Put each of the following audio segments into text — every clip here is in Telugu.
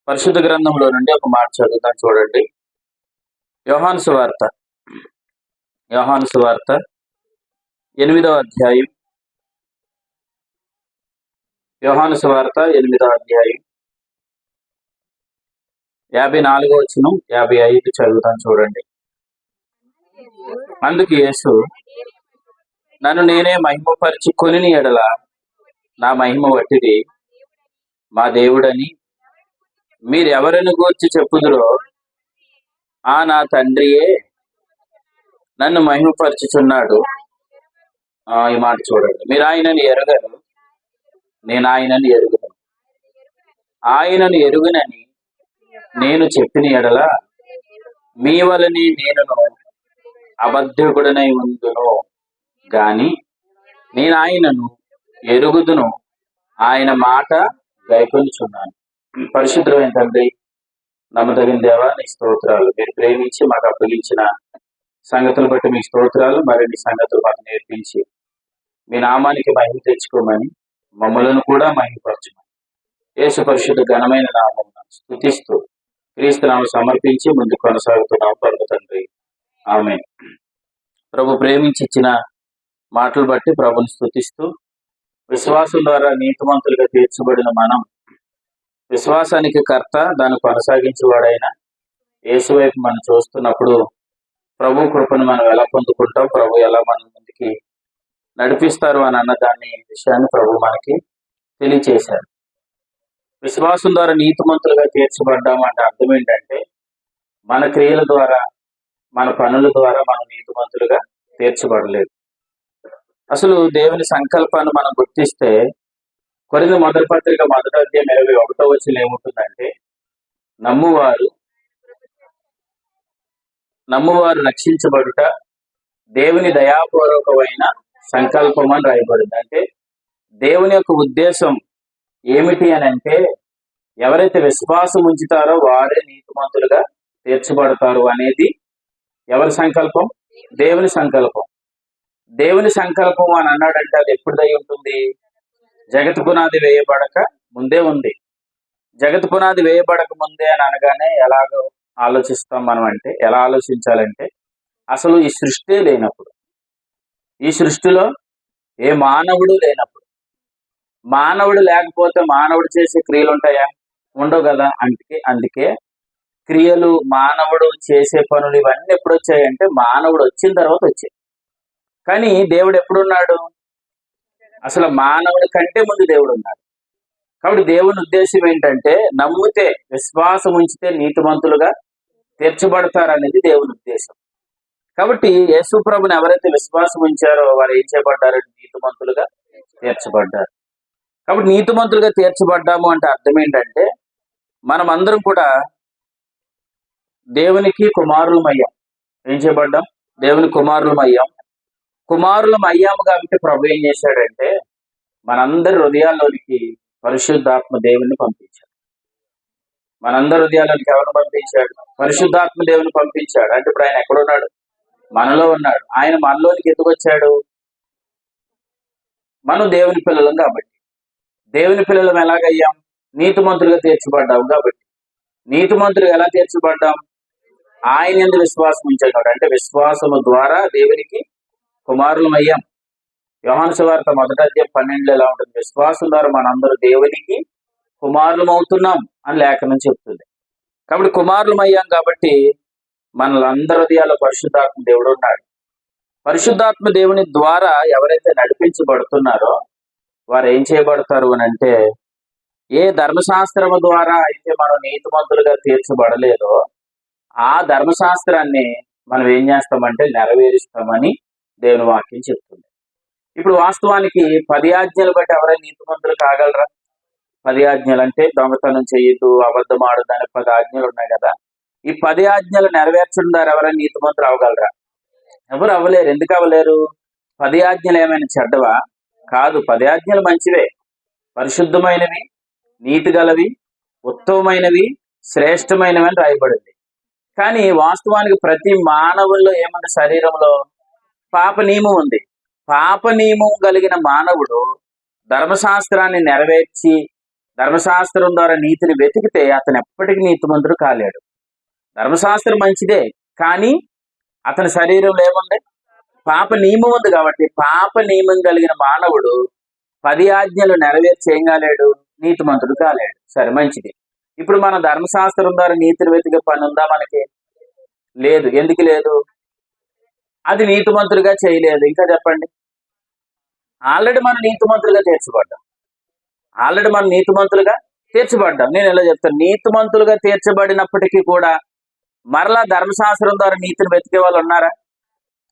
పరిశుద్ధ గ్రంథంలో నుండి ఒక మాట చదువుతాను చూడండి. యోహాను సువార్త 8వ అధ్యాయం. యోహాను సువార్త 8వ అధ్యాయం 54వ వచనం 55 చదువుతాను చూడండి. అందుకు యేసు, నన్ను నేనే మహిమపరచుకొని ఎడల నా మహిమ వట్టిది, మా దేవుడని మీరెవరిని గూర్చి చెప్పుదురో ఆ నా తండ్రియే నన్ను మహిమపరచుచున్నాడు. ఈ మాట చూడండి. మీరు ఆయనను ఎరుగరు, నేను ఆయనను ఎరుగును. ఆయనను ఎరుగునని నేను చెప్పిన ఎడల మీ వలని నేను అబద్ధకుడనై ఉందును గాని నేను ఆయనను ఎరుగుదును, ఆయన మాట గైకొనుచున్నాను. పరిశుద్ధమైన తండ్రి, నమ్మదగిన దేవా, నీ స్తోత్రాలు. మీరు ప్రేమించి మాకు అప్పగించిన సంగతులు బట్టి మీ స్తోత్రాలు. మరిన్ని సంగతులు మాకు నేర్పించి మీ నామానికి మహిమ తెచ్చుకోమని, మమ్మలను కూడా మహిమపరచమని యేసు పరిశుద్ధ ఘనమైన నామం స్తుతిస్తూ క్రీస్తు నామం సమర్పించి ముందు కొనసాగుతున్నాం పరమ తండ్రి. ఆమేన్. ప్రభు ప్రేమించి ఇచ్చిన మాటలు బట్టి ప్రభుని స్తుతిస్తూ, విశ్వాసం ద్వారా నీతిమంతులుగా తీర్చబడిన మనం విశ్వాసానికి కర్త, దాన్ని కొనసాగించేవాడైన యేసు వైపు మనం చూస్తున్నప్పుడు ప్రభు కృపను మనం ఎలా పొందుకుంటాం, ప్రభు ఎలా మన ముందుకి నడిపిస్తారు అని అన్న విషయాన్ని ప్రభు మనకి తెలియచేశారు. విశ్వాసం ద్వారా నీతిమంతులుగా తీర్చబడ్డాము అంటే అర్థం ఏంటంటే, మన క్రియల ద్వారా, మన పనుల ద్వారా మనం నీతిమంతులుగా తీర్చబడలేదు. అసలు దేవుని సంకల్పాన్ని మనం గుర్తిస్తే కొరింథీ మొదటి పత్రిక 1వ అధ్యాయం 21వ వచనం ఏముంటుందంటే, నమ్మువారు రక్షించబడుట దేవుని దయాపూర్వకమైన సంకల్పం అని రాయబడింది. అంటే దేవుని యొక్క ఉద్దేశం ఏమిటి అని అంటే, ఎవరైతే విశ్వాసం ఉంచుతారో వారే నీతిమంతులుగా తీర్చబడతారు అనేది ఎవరి సంకల్పం? దేవుని సంకల్పం. దేవుని సంకల్పం అని అన్నాడంటే అది ఎప్పుడుదై ఉంటుంది? జగత్ పునాది వేయబడక ముందే ఉంది. జగత్ పునాది వేయబడక ముందే అని అనగానే ఎలాగో ఆలోచిస్తాం మనం అంటే, ఎలా ఆలోచించాలంటే, అసలు ఈ సృష్టి లేనప్పుడు, ఈ సృష్టిలో ఏ మానవుడు లేనప్పుడు, మానవుడు లేకపోతే మానవుడు చేసే క్రియలు ఉంటాయా? ఉండవు కదా. అందుకే క్రియలు, మానవుడు చేసే పనులు ఇవన్నీ ఎప్పుడు వచ్చాయంటే మానవుడు వచ్చిన తర్వాత వచ్చాయి. కానీ దేవుడు ఎప్పుడున్నాడు? అసలు మానవుడి కంటే ముందు దేవుడు ఉన్నాడు. కాబట్టి దేవుని ఉద్దేశం ఏంటంటే, నమ్మితే, విశ్వాసం ఉంచితే నీతిమంతులుగా తీర్చబడతారు అనేది దేవుని ఉద్దేశం. కాబట్టి యేసు ప్రభుని ఎవరైతే విశ్వాసం ఉంచారో వారు ఏం చేయబడ్డారు? నీతిమంతులుగా తీర్చబడ్డారు. కాబట్టి నీతిమంతులుగా తీర్చబడ్డాము అంటే అర్థం ఏంటంటే, మనం అందరం కూడా దేవునికి కుమారులమయ్యాం. ఏం చేయబడ్డాం? దేవుని కుమారులమయ్యాం. కుమారులమయ్యాము కాబట్టి ప్రభు ఏం చేశాడంటే, మనందరి హృదయాల్లోనికి పరిశుద్ధాత్మ దేవుని పంపించాడు. మనందరి హృదయాల్లోనికి ఎవరిని పంపించాడు? పరిశుద్ధాత్మ దేవుని పంపించాడు. అంటే ఇప్పుడు ఆయన ఎక్కడున్నాడు? మనలో ఉన్నాడు. ఆయన మనలోనికి ఎందుకు వచ్చాడు? మనం దేవుని పిల్లలం కాబట్టి. దేవుని పిల్లలం ఎలాగయ్యాం? నీతిమంతులుగా తీర్చబడ్డాం కాబట్టి. నీతిమంతులు ఎలా తీర్చబడ్డాం? ఆయన యందు విశ్వాసం ఉంచాం కాబట్టి. అంటే విశ్వాసము ద్వారా దేవునికి కుమారులమయ్యాం. యోహాను సువార్త 1వ అధ్యాయం 12 ఎలా ఉంటుంది? విశ్వాసం ద్వారా మనందరూ దేవునికి కుమారులం అవుతున్నాం అని లేఖనం చెప్తుంది. కాబట్టి కుమారులమయ్యాం కాబట్టి మనలందరి హృదయాల్లో పరిశుద్ధాత్మ దేవుడు ఉన్నాడు. పరిశుద్ధాత్మ దేవుని ద్వారా ఎవరైతే నడిపించబడుతున్నారో వారు ఏం చేయబడతారు అని అంటే, ఏ ధర్మశాస్త్రము ద్వారా అయితే మనం నీతిమంతులుగా తీర్చబడలేదో ఆ ధర్మశాస్త్రాన్ని మనం ఏం చేస్తామంటే నెరవేరుస్తామని దేవుని వాక్యం చెప్తుంది. ఇప్పుడు వాస్తవానికి 10 ఆజ్ఞలు బట్టి ఎవరైనా నీతిమంతులు కాగలరా? 10 ఆజ్ఞలు అంటే దొంగతనం చేయొద్దు, అబద్ధం ఆడొద్దు అనే 10 ఆజ్ఞలు ఉన్నాయి కదా. ఈ 10 ఆజ్ఞలు నెరవేర్చడం ద్వారా ఎవరైనా నీతిమంతులు అవ్వగలరా? ఎవరు అవ్వలేరు. ఎందుకు అవ్వలేరు? 10 ఆజ్ఞలు ఏమైనా చెడ్డవా? కాదు. 10 ఆజ్ఞలు మంచివే, పరిశుద్ధమైనవి, నీతి గలవి, ఉత్తమమైనవి, శ్రేష్టమైనవి అని రాయబడింది. కానీ వాస్తవానికి ప్రతి మానవుల్లో ఏముంది? శరీరంలో పాప నియమం ఉంది. పాప నియమం కలిగిన మానవుడు ధర్మశాస్త్రాన్ని నెరవేర్చి ధర్మశాస్త్రం ద్వారా నీతిని వెతికితే అతను ఎప్పటికీ నీతిమంతుడు కాలేడు. ధర్మశాస్త్రం మంచిదే, కానీ అతని శరీరంలో ఏముంది? పాప నియమం ఉంది. కాబట్టి పాప నియమం కలిగిన మానవుడు 10 ఆజ్ఞలు నెరవేర్చి ఏం కాలేడు? నీతిమంతుడు కాలేడు. సరే, మంచిది. ఇప్పుడు మన ధర్మశాస్త్రం ద్వారా నీతిని వెతికే పని ఉందా మనకి? లేదు. ఎందుకు లేదు? అది నీతిమంతుడిగా చేయలేదు. ఇంకా చెప్పండి. ఆల్రెడీ మనం నీతిమంతులుగా తీర్చబడ్డాం. నేను ఎలా చెప్తాను? నీతిమంతులుగా తీర్చబడినప్పటికీ కూడా మరలా ధర్మశాస్త్రం ద్వారా నీతిని వెతికే వాళ్ళు ఉన్నారా?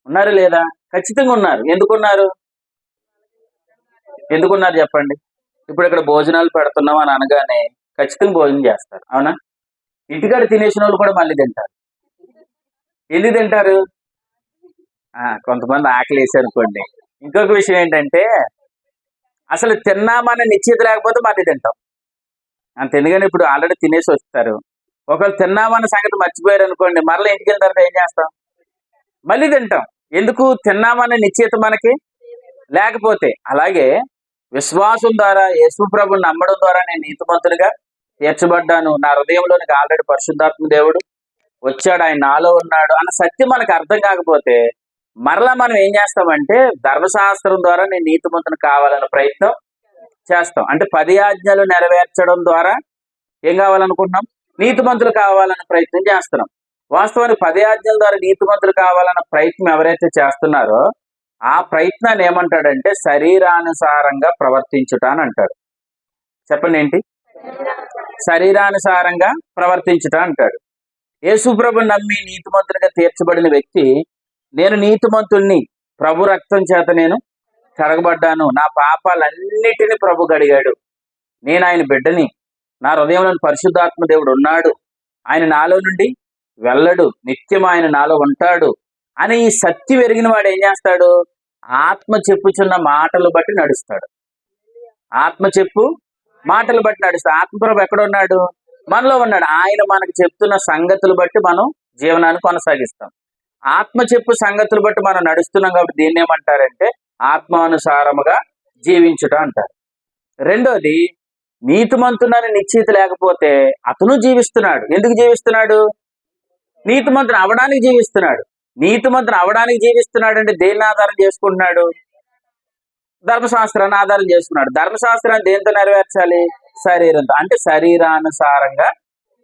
ఉన్నారు లేదా? ఖచ్చితంగా ఉన్నారు. ఎందుకున్నారు చెప్పండి. ఇప్పుడు ఇక్కడ భోజనాలు పెడుతున్నాం అని అనగానే ఖచ్చితంగా భోజనం చేస్తారు, అవునా? ఇంటికాడ తినేసిన వాళ్ళు కూడా మళ్ళీ తింటారు. ఎందుకు తింటారు? కొంతమంది ఆకలి వేసారనుకోండి. ఇంకొక విషయం ఏంటంటే, అసలు తిన్నామన్న నిశ్చిత లేకపోతే మళ్ళీ తింటాం అంత. ఎందుకని ఇప్పుడు ఆల్రెడీ తినేసి వస్తారు. ఒకవేళ తిన్నామన్న సంగతి మర్చిపోయారు అనుకోండి, మరలా ఇంటికి వెళ్ళిన తర్వాత ఏం చేస్తాం? మళ్ళీ తింటాం. ఎందుకు? తిన్నామన్న నిశ్చిత మనకి లేకపోతే. అలాగే విశ్వాసం ద్వారా యేసు ప్రభుని నమ్మడం ద్వారా నేను నీతిమంతుడిగా తీర్చబడ్డాను, నా హృదయంలోనికి ఆల్రెడీ పరిశుద్ధాత్మ దేవుడు వచ్చాడు, ఆయన నాలో ఉన్నాడు అన్న సత్యం మనకు అర్థం కాకపోతే మరలా మనం ఏం చేస్తామంటే ధర్మశాస్త్రం ద్వారా నేను నీతిమంతుని కావాలన్న ప్రయత్నం చేస్తాం. అంటే 10 ఆజ్ఞలు నెరవేర్చడం ద్వారా ఏం కావాలనుకుంటున్నాం? నీతిమంతులు కావాలన్న ప్రయత్నం చేస్తున్నాం. వాస్తవానికి 10 ఆజ్ఞల ద్వారా నీతిమంతులు కావాలన్న ప్రయత్నం ఎవరైతే చేస్తున్నారో ఆ ప్రయత్నాన్ని ఏమంటాడంటే శరీరానుసారంగా ప్రవర్తించుట అని అంటాడు. చెప్పండి ఏంటి? శరీరానుసారంగా ప్రవర్తించుట అంటాడు. యేసు ప్రభుని నమ్మి నీతిమంతునిగా తీర్చబడిన వ్యక్తి, నేను నీతిమంతుణ్ణి, ప్రభు రక్తం చేత నేను కడగబడ్డాను, నా పాపాలన్నిటినీ ప్రభు గడిగాడు, నేను ఆయన బిడ్డని, నా హృదయంలో పరిశుద్ధాత్మ దేవుడు ఉన్నాడు, ఆయన నాలో నుండి వెళ్ళడు, నిత్యం ఆయన నాలో ఉంటాడు అని ఈ సత్యం ఎరిగిన వాడు ఏం చేస్తాడు? ఆత్మ చెప్పుచున్న మాటలు బట్టి నడుస్తాడు. ఆత్మప్రభు ఎక్కడ ఉన్నాడు? మనలో ఉన్నాడు. ఆయన మనకు చెప్తున్న సంగతులు బట్టి మనం జీవనాన్ని కొనసాగిస్తాం. ఆత్మ చెప్పు సంగతులు బట్టి మనం నడుస్తున్నాం కాబట్టి దీన్ని ఏమంటారంటే ఆత్మానుసారముగా జీవించుట అంటారు. రెండోది, నీతిమంతునని నిశ్చిత లేకపోతే అతను జీవిస్తున్నాడు. ఎందుకు జీవిస్తున్నాడు? నీతిమంతుని అవడానికి జీవిస్తున్నాడు. అంటే దేన్ని ఆధారం చేసుకుంటున్నాడు? ధర్మశాస్త్రాన్ని ఆధారం చేసుకున్నాడు. ధర్మశాస్త్రాన్ని దేంతో నెరవేర్చాలి? శరీరంతో. అంటే శరీరానుసారంగా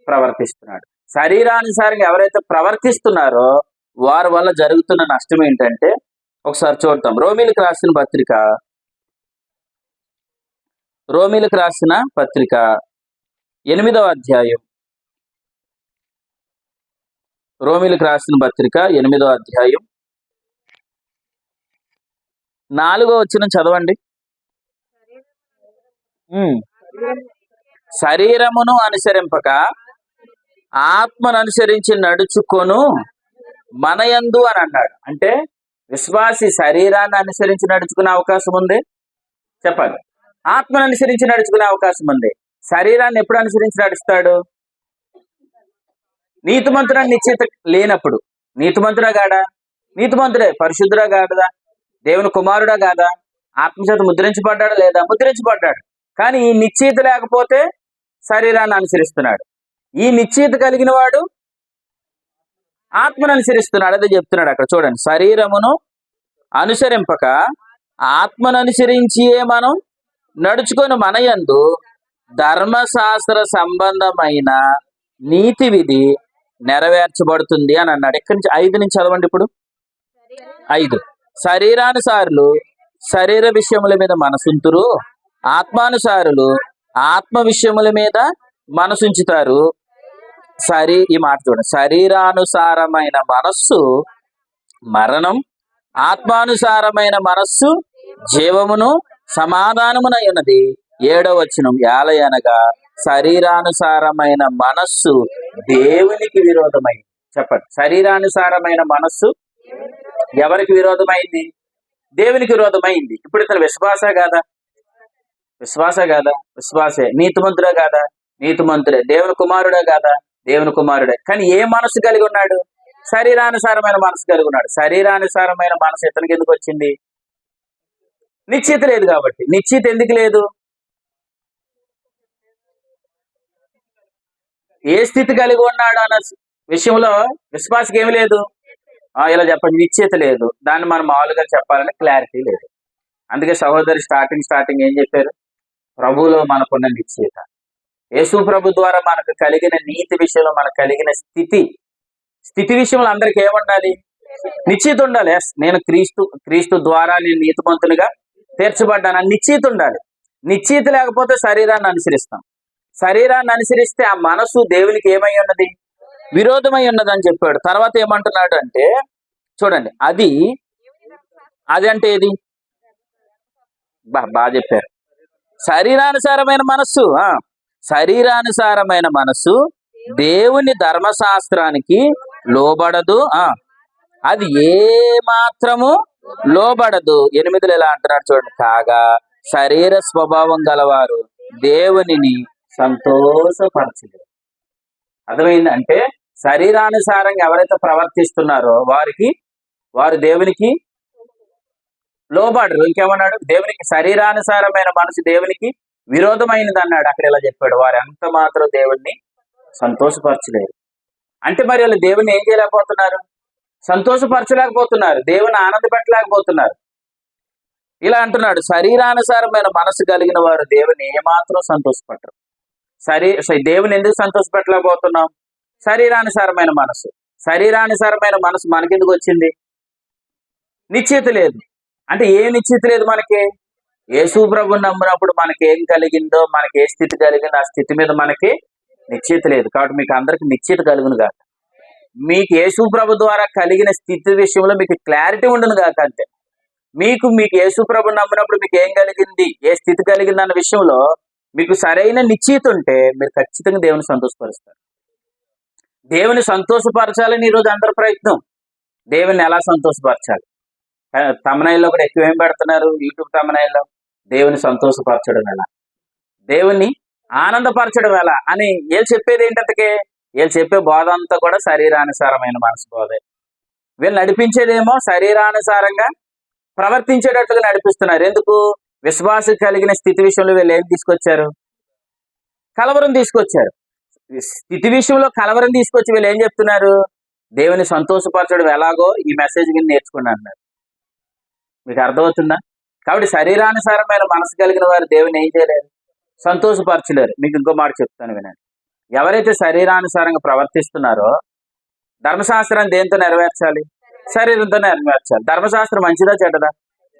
ప్రవర్తిస్తున్నాడు. శరీరానుసారంగా ఎవరైతే ప్రవర్తిస్తున్నారో వారి వల్ల జరుగుతున్న నష్టం ఏంటంటే, ఒకసారి చూద్దాం. రోమీలకు రాసిన పత్రిక 8వ అధ్యాయం. రోమీలకు రాసిన పత్రిక 8వ అధ్యాయం 4వ వచనం చదవండి. శరీరమును అనుసరింపక ఆత్మను అనుసరించి నడుచుకొను మనయందు అని అన్నాడు. అంటే విశ్వాసి శరీరాన్ని అనుసరించి నడుచుకునే అవకాశం ఉంది. చెప్పాలి. ఆత్మను అనుసరించి నడుచుకునే అవకాశం ఉంది. శరీరాన్ని ఎప్పుడు అనుసరించి నడుస్తాడు? నీతిమంతుడు నిశ్చిత లేనప్పుడు. నీతిమంతుడా కాడా? నీతిమంతుడే. పరిశుద్ధుడా కాదా? దేవుని కుమారుడా కాదా? ఆత్మచేత ముద్రించబడ్డాడా లేదా? ముద్రించబడ్డాడు. కానీ ఈ నిశ్చిత లేకపోతే శరీరాన్ని అనుసరిస్తున్నాడు. ఈ నిశ్చిత కలిగిన వాడు ఆత్మను అనుసరిస్తున్నాడు. అదే చెప్తున్నాడు అక్కడ చూడండి. శరీరమును అనుసరింపక ఆత్మను అనుసరించి మనం నడుచుకొని మనయందు ధర్మశాస్త్ర సంబంధమైన నీతి విధి నెరవేర్చబడుతుంది అని అన్నాడు. ఎక్కడి నుంచి? 5 నుంచి చదవండి. ఇప్పుడు 5. శరీరానుసారులు శరీర విషయముల మీద మనసుంతురు, ఆత్మానుసారులు ఆత్మ విషయముల మీద మనసుంచుతారు. ఈ మాట చూడండి. శరీరానుసారమైన మనస్సు మరణం, ఆత్మానుసారమైన మనస్సు జీవమును సమాధానమునై ఉన్నది. 7వ వచనం. ఏలయనగా శరీరానుసారమైన మనస్సు దేవునికి విరోధమైంది. చెప్పండి. శరీరానుసారమైన మనస్సు ఎవరికి విరోధమైంది? దేవునికి విరోధమైంది. ఇప్పుడు ఇతను విశ్వాసే కాదా? విశ్వాసే. నీతిమంతుడే కాదా? నీతిమంతుడే. దేవుని కుమారుడే కాదా? దేవుని కుమారుడే. కానీ ఏ మనసు కలిగి ఉన్నాడు? శరీరానుసారమైన మనసు కలిగి ఉన్నాడు. శరీరానుసారమైన మనసు ఇతనికి ఎందుకు వచ్చింది? నిశ్చిత లేదు కాబట్టి. నిశ్చిత ఎందుకు లేదు? ఏ స్థితి కలిగి ఉన్నాడు అన్న విషయంలో విశ్వాసకి ఏమి లేదు. ఇలా చెప్పండి, నిశ్చయిత లేదు. దాన్ని మనం మామూలుగా చెప్పాలంటే క్లారిటీ లేదు. అందుకే సహోదరి స్టార్టింగ్ ఏం చెప్పారు? ప్రభువులో మనకున్న నిశ్చయిత, యేసు ప్రభు ద్వారా మనకు కలిగిన నీతి విషయంలో మనకు కలిగిన స్థితి విషయంలో అందరికి ఏముండాలి? నిశ్చయిత ఉండాలి. నేను క్రీస్తు ద్వారా నేను నీతిమంతునిగా తీర్చబడ్డాను నిశ్చయిత ఉండాలి. నిశ్చయిత లేకపోతే శరీరాన్ని అనుసరిస్తాం. శరీరాన్ని అనుసరిస్తే ఆ మనసు దేవునికి ఏమై ఉన్నది? విరోధమై ఉన్నది అని చెప్పాడు. తర్వాత ఏమంటున్నాడు అంటే చూడండి, అది అంటే ఏది? బాగా చెప్పారు. శరీరానుసారమైన మనస్సు దేవుని ధర్మశాస్త్రానికి లోబడదు. అది ఏ మాత్రము లోబడదు. 8 ఎలా అంటున్నాడు చూడండి, కాగా శరీర స్వభావం గలవారు దేవునిని సంతోషపరచలేరు. అర్థమైంది? అంటే శరీరానుసారంగా ఎవరైతే ప్రవర్తిస్తున్నారో వారు దేవునికి లోబడరు. ఇంకేమన్నాడు? దేవునికి శరీరానుసారమైన మనసు దేవునికి విరోధమైనది అన్నాడు. అక్కడ ఇలా చెప్పాడు, వారు ఎంత మాత్రం దేవుణ్ణి సంతోషపరచలేరు. అంటే మరి వాళ్ళు దేవుణ్ణి ఏం చేయలేకపోతున్నారు? సంతోషపరచలేకపోతున్నారు, దేవుని ఆనంద పెట్టలేకపోతున్నారు. ఇలా అంటున్నాడు, శరీరానుసారమైన మనసు కలిగిన వారు దేవుని ఏమాత్రం సంతోషపడరు. దేవుని ఎందుకు సంతోషపెట్టలేకపోతున్నాం? శరీరానుసారమైన మనసు మనకెందుకు వచ్చింది? నిశ్చయిత లేదు. అంటే ఏ నిశ్చయిత లేదు మనకి? యేసు ప్రభువుని నమ్మినప్పుడు మనకి ఏం కలిగిందో, మనకి ఏ స్థితి కలిగిందో ఆ స్థితి మీద మనకి నిశ్చయిత లేదు. కాబట్టి మీకు అందరికి నిశ్చయిత కలుగును గాక. మీకు యేసు ప్రభు ద్వారా కలిగిన స్థితి విషయంలో మీకు క్లారిటీ ఉండును గాక. అంతే. మీకు యేసు ప్రభువుని నమ్మినప్పుడు మీకు ఏం కలిగింది, ఏ స్థితి కలిగింది అన్న విషయంలో మీకు సరైన నిశ్చయిత ఉంటే మీరు ఖచ్చితంగా దేవుని సంతోషపరుస్తారు. దేవుని సంతోషపరచాలని ఈరోజు అందరి ప్రయత్నం. దేవుని ఎలా సంతోషపరచాలి? తమ్నైల్లో కూడా ఎక్కువ ఏం పెడుతున్నారు? యూట్యూబ్ తమ్నైల్లో దేవుని సంతోషపరచడం ఎలా, దేవుని ఆనందపరచడం ఎలా అని వీళ్ళు చెప్పేది ఏంటంటే, వీళ్ళు చెప్పే బోధ అంతా కూడా శరీరానుసారమైన మనసు బోధే. వీళ్ళు నడిపించేదేమో శరీరానుసారంగా ప్రవర్తించేటట్టుగా నడిపిస్తున్నారు. ఎందుకు? విశ్వాసం కలిగిన స్థితి విషయంలో వీళ్ళు ఏం తీసుకొచ్చారు? కలవరం తీసుకొచ్చారు. స్థితి విషయంలో కలవరం తీసుకొచ్చి వీళ్ళు ఏం చెప్తున్నారు? దేవుని సంతోషపరచడం ఎలాగో ఈ మెసేజ్ కింద నేర్చుకుని అన్నారు. మీకు అర్థమవుతుందా? కాబట్టి శరీరానుసారమైన మనసు కలిగిన వారు దేవుని ఏం చేయలేరు? సంతోషపరచలేరు. మీకు ఇంకో మాట చెప్తాను వినండి. ఎవరైతే శరీరానుసారంగా ప్రవర్తిస్తున్నారో ధర్మశాస్త్రాన్ని దేంతో నెరవేర్చాలి? శరీరంతో నెరవేర్చాలి. ధర్మశాస్త్రం మంచిదా చెడ్డదా?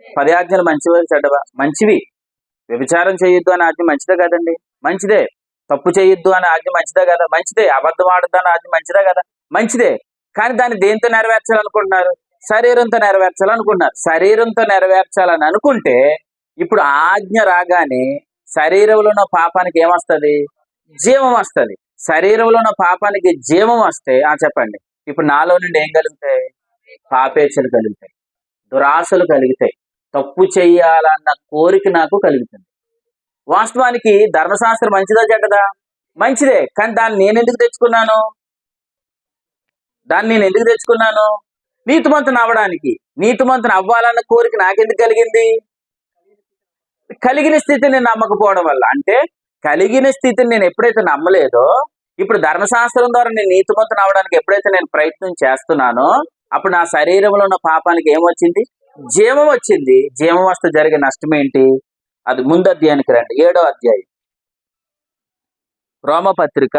10 ఆజ్ఞలు మంచివా చెడ్డవా? మంచివి. వ్యభిచారం చేయొద్దు అనే ఆజ్ఞ మంచిదే కదండి? మంచిదే. తప్పు చేయొద్దు అనే ఆజ్ఞ మంచిదే కదా? మంచిదే. అబద్ధం ఆడద్దు అనే ఆజ్ఞ మంచిదే కదా? మంచిదే. కానీ దాన్ని దేంతో నెరవేర్చాలనుకుంటున్నారు? శరీరంతో నెరవేర్చాలనుకుంటున్నారు. శరీరంతో నెరవేర్చాలని అనుకుంటే ఇప్పుడు ఆజ్ఞ రాగానే శరీరంలో ఉన్న పాపానికి ఏమొస్తుంది? జీవం వస్తుంది. శరీరంలో ఉన్న పాపానికి జీవం వస్తే చెప్పండి, ఇప్పుడు నాలో నుండి ఏం కలుగుతాయి? పాపేచ్ఛలు కలుగుతాయి, దురాశలు కలుగుతాయి, తప్పు చెయ్యాలన్న కోరిక నాకు కలుగుతుంది. వాస్తవానికి ధర్మశాస్త్రం మంచిదా చెడ్డదా? మంచిదే. కానీ దాన్ని నేను ఎందుకు తెచ్చుకున్నాను? నీతిమంతుని అవ్వడానికి. నీతిమంతుని అవ్వాలన్న కోరిక నాకెందుకు కలిగింది? కలిగిన స్థితిని నమ్మకపోవడం వల్ల. అంటే కలిగిన స్థితిని నేను ఎప్పుడైతే నమ్మలేదో, ఇప్పుడు ధర్మశాస్త్రం ద్వారా నేను నీతిమంతుని అవ్వడానికి ఎప్పుడైతే నేను ప్రయత్నం చేస్తున్నానో అప్పుడు నా శరీరంలో ఉన్న పాపానికి ఏమొచ్చింది? జీవం వచ్చింది. జీవం వస్తే జరిగే నష్టం ఏంటి? అది ముందు అధ్యాయానికి రండి, 7వ అధ్యాయం రోమపత్రిక.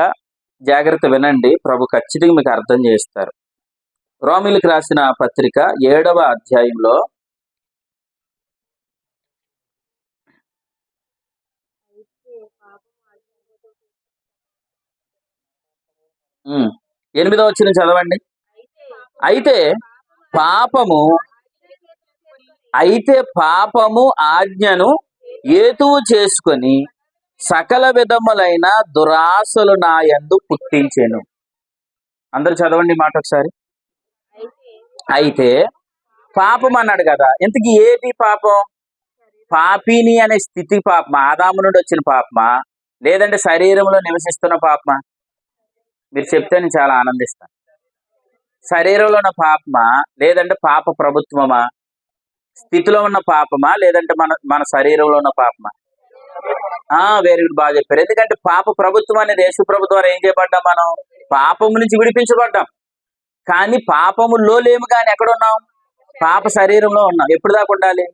జాగ్రత్త వినండి, ప్రభు ఖచ్చితంగా మీకు అర్థం చేస్తారు. రోమిలకు రాసిన పత్రిక 7వ అధ్యాయంలో 8వ వచనం చదవండి. అయితే పాపము ఆజ్ఞను హేతువు చేసుకొని సకల విధములైన దురాశలు నా యందు పుట్టించెను. అందరూ చదవండి మాట ఒకసారి. అయితే పాపం అన్నాడు కదా, ఇంతకీ ఏది పాపం? పాపిని అనే స్థితి పాపమా? ఆదాము నుండి వచ్చిన పాపమా? లేదంటే శరీరంలో నివసిస్తున్న పాపమా? మీరు చెప్తే నేను చాలా ఆనందిస్తాను. శరీరంలో ఉన్న పాపమా లేదంటే పాప ప్రభుత్వమా? స్థితిలో ఉన్న పాపమా లేదంటే మన శరీరంలో ఉన్న పాపమా? వెరీ గుడ్, బాగా చెప్పారు. ఎందుకంటే పాప ప్రభుత్వం అనేది యేసు ప్రభు ద్వారా ఏం చేయబడ్డాం మనం? పాపము నుంచి విడిపించబడ్డాం. కానీ పాపములో లేము, కానీ ఎక్కడున్నాం? పాప శరీరంలో ఉన్నాం. ఎప్పుడు దాకా ఉండాలి?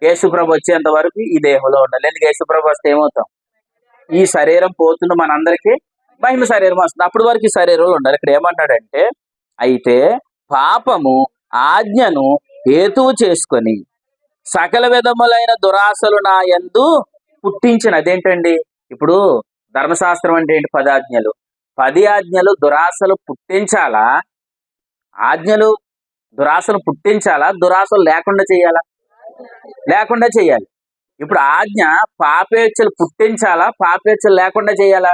యేసు ప్రభు వచ్చేంత వరకు ఈ దేహంలో ఉండాలి. ఎందుకు? యేసు ప్రభు వస్తే ఏమవుతాం? ఈ శరీరం పోతుంది, మనందరికీ మహిమ శరీరం వస్తుంది. అప్పటి వరకు ఈ శరీరంలో ఉండాలి. ఇక్కడ ఏమన్నాడంటే, అయితే పాపము ఆజ్ఞను హేతువు చేసుకొని సకల విధములైన దురాశలు నా యందు పుట్టించిన. అదేంటండి? ఇప్పుడు ధర్మశాస్త్రం అంటే ఏంటి? 10 ఆజ్ఞలు. 10 ఆజ్ఞలు దురాశలు పుట్టించాలా? ఆజ్ఞలు దురాశలు పుట్టించాలా? దురాశలు లేకుండా చేయాలా? లేకుండా చేయాలి. ఇప్పుడు ఆజ్ఞ పాపేచ్ఛలు పుట్టించాలా? పాపేచ్ఛలు లేకుండా చేయాలా?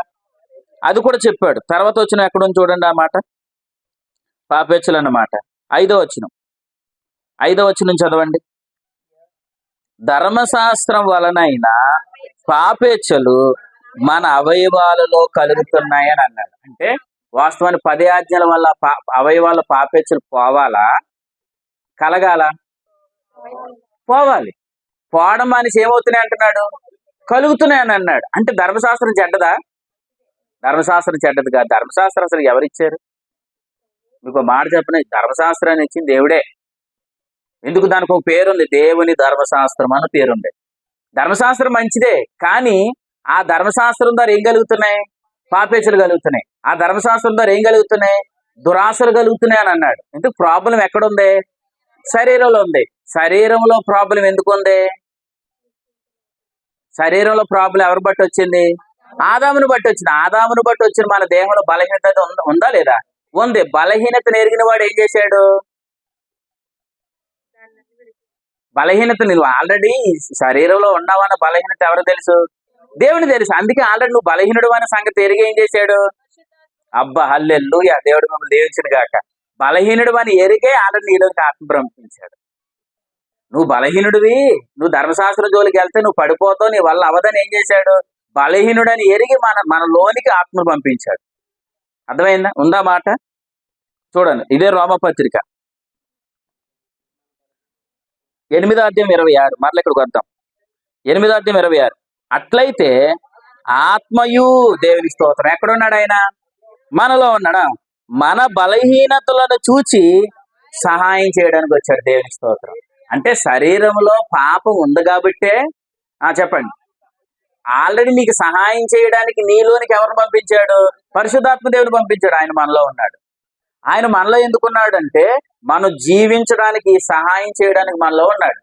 అది కూడా చెప్పాడు. తర్వాత వచ్చిన ఎక్కడ ఉంది చూడండి ఆ మాట, పాపేచ్ఛలు అన్నమాట. 5వ వచనం చదవండి. ధర్మశాస్త్రం వలనైనా పాపేచ్ఛలు మన అవయవాలలో కలుగుతున్నాయని అన్నాడు. అంటే వాస్తవానికి 10 ఆజ్ఞల వల్ల అవయవాల పాపేచ్ఛలు పోవాలా, కలగాల? పోవాలి. పోవడం మనిషి ఏమవుతున్నాయి అంటున్నాడు? కలుగుతున్నాయని అన్నాడు. అంటే ధర్మశాస్త్రం చెడ్డదా? ధర్మశాస్త్రం చెడ్డది కాదు. ధర్మశాస్త్రం అసలు ఎవరిచ్చారు? మీకు మాట చెప్పిన, ధర్మశాస్త్రాన్ని ఇచ్చింది దేవుడే. ఎందుకు? దానికి ఒక పేరుంది, దేవుని ధర్మశాస్త్రం అని పేరుంది. ధర్మశాస్త్రం మంచిదే, కానీ ఆ ధర్మశాస్త్రం ద్వారా ఏం కలుగుతున్నాయి? పాపేచ్ఛలు కలుగుతున్నాయి. ఆ ధర్మశాస్త్రం ద్వారా ఏం కలుగుతున్నాయి? దురాశలు కలుగుతున్నాయి అని అన్నాడు. ఎందుకు? ప్రాబ్లం ఎక్కడుంది? శరీరంలో ఉంది. శరీరంలో ప్రాబ్లం ఎందుకు ఉంది? శరీరంలో ప్రాబ్లం ఎవరు బట్టి వచ్చింది? ఆదామును బట్టి వచ్చింది. ఆదామును బట్టి వచ్చిన మన దేహంలో బలహీనత ఉందా లేదా? ఉంది. బలహీనతను ఎరిగిన వాడు ఏం చేశాడు? బలహీనత, నువ్వు ఆల్రెడీ శరీరంలో ఉన్నావన్న బలహీనత ఎవరు తెలుసు? దేవుని తెలుసు. అందుకే ఆల్రెడీ నువ్వు బలహీనుడు అనే సంగతి ఎరిగి ఏం చేశాడు? అబ్బా హల్లెలూయా, దేవుడు మిమ్మల్ని దీవించును గాక. బలహీనుడు అని ఎరిగే ఆల్రెడీ నీలోకి ఆత్మ పంపించాడు. నువ్వు బలహీనుడివి, నువ్వు ధర్మశాస్త్రం జోలికి వెళ్తే నువ్వు పడిపోతావు, నీ వల్ల అవదని ఏం చేశాడు? బలహీనుడని ఎరిగి మన లోనికి ఆత్మను పంపించాడు. అర్థమైందా? ఉందా మాట? చూడండి, ఇదే రోమపత్రిక 8:26. మరలా ఇక్కడికి వద్దాం. 8:26. అట్లయితే ఆత్మయు, దేవుని స్తోత్రం, ఎక్కడున్నాడు ఆయన? మనలో ఉన్నాడా? మన బలహీనతలను చూచి సహాయం చేయడానికి వచ్చాడు. దేవుని స్తోత్రం. అంటే శరీరంలో పాపం ఉంది కాబట్టే, చెప్పండి, ఆల్రెడీ నీకు సహాయం చేయడానికి నీలోనికి ఎవరిని పంపించాడు? పరిశుద్ధాత్మ దేవుని పంపించాడు. ఆయన మనలో ఉన్నాడు. ఆయన మనలో ఎందుకున్నాడు అంటే, మనం జీవించడానికి, సహాయం చేయడానికి మనలో ఉన్నాడు.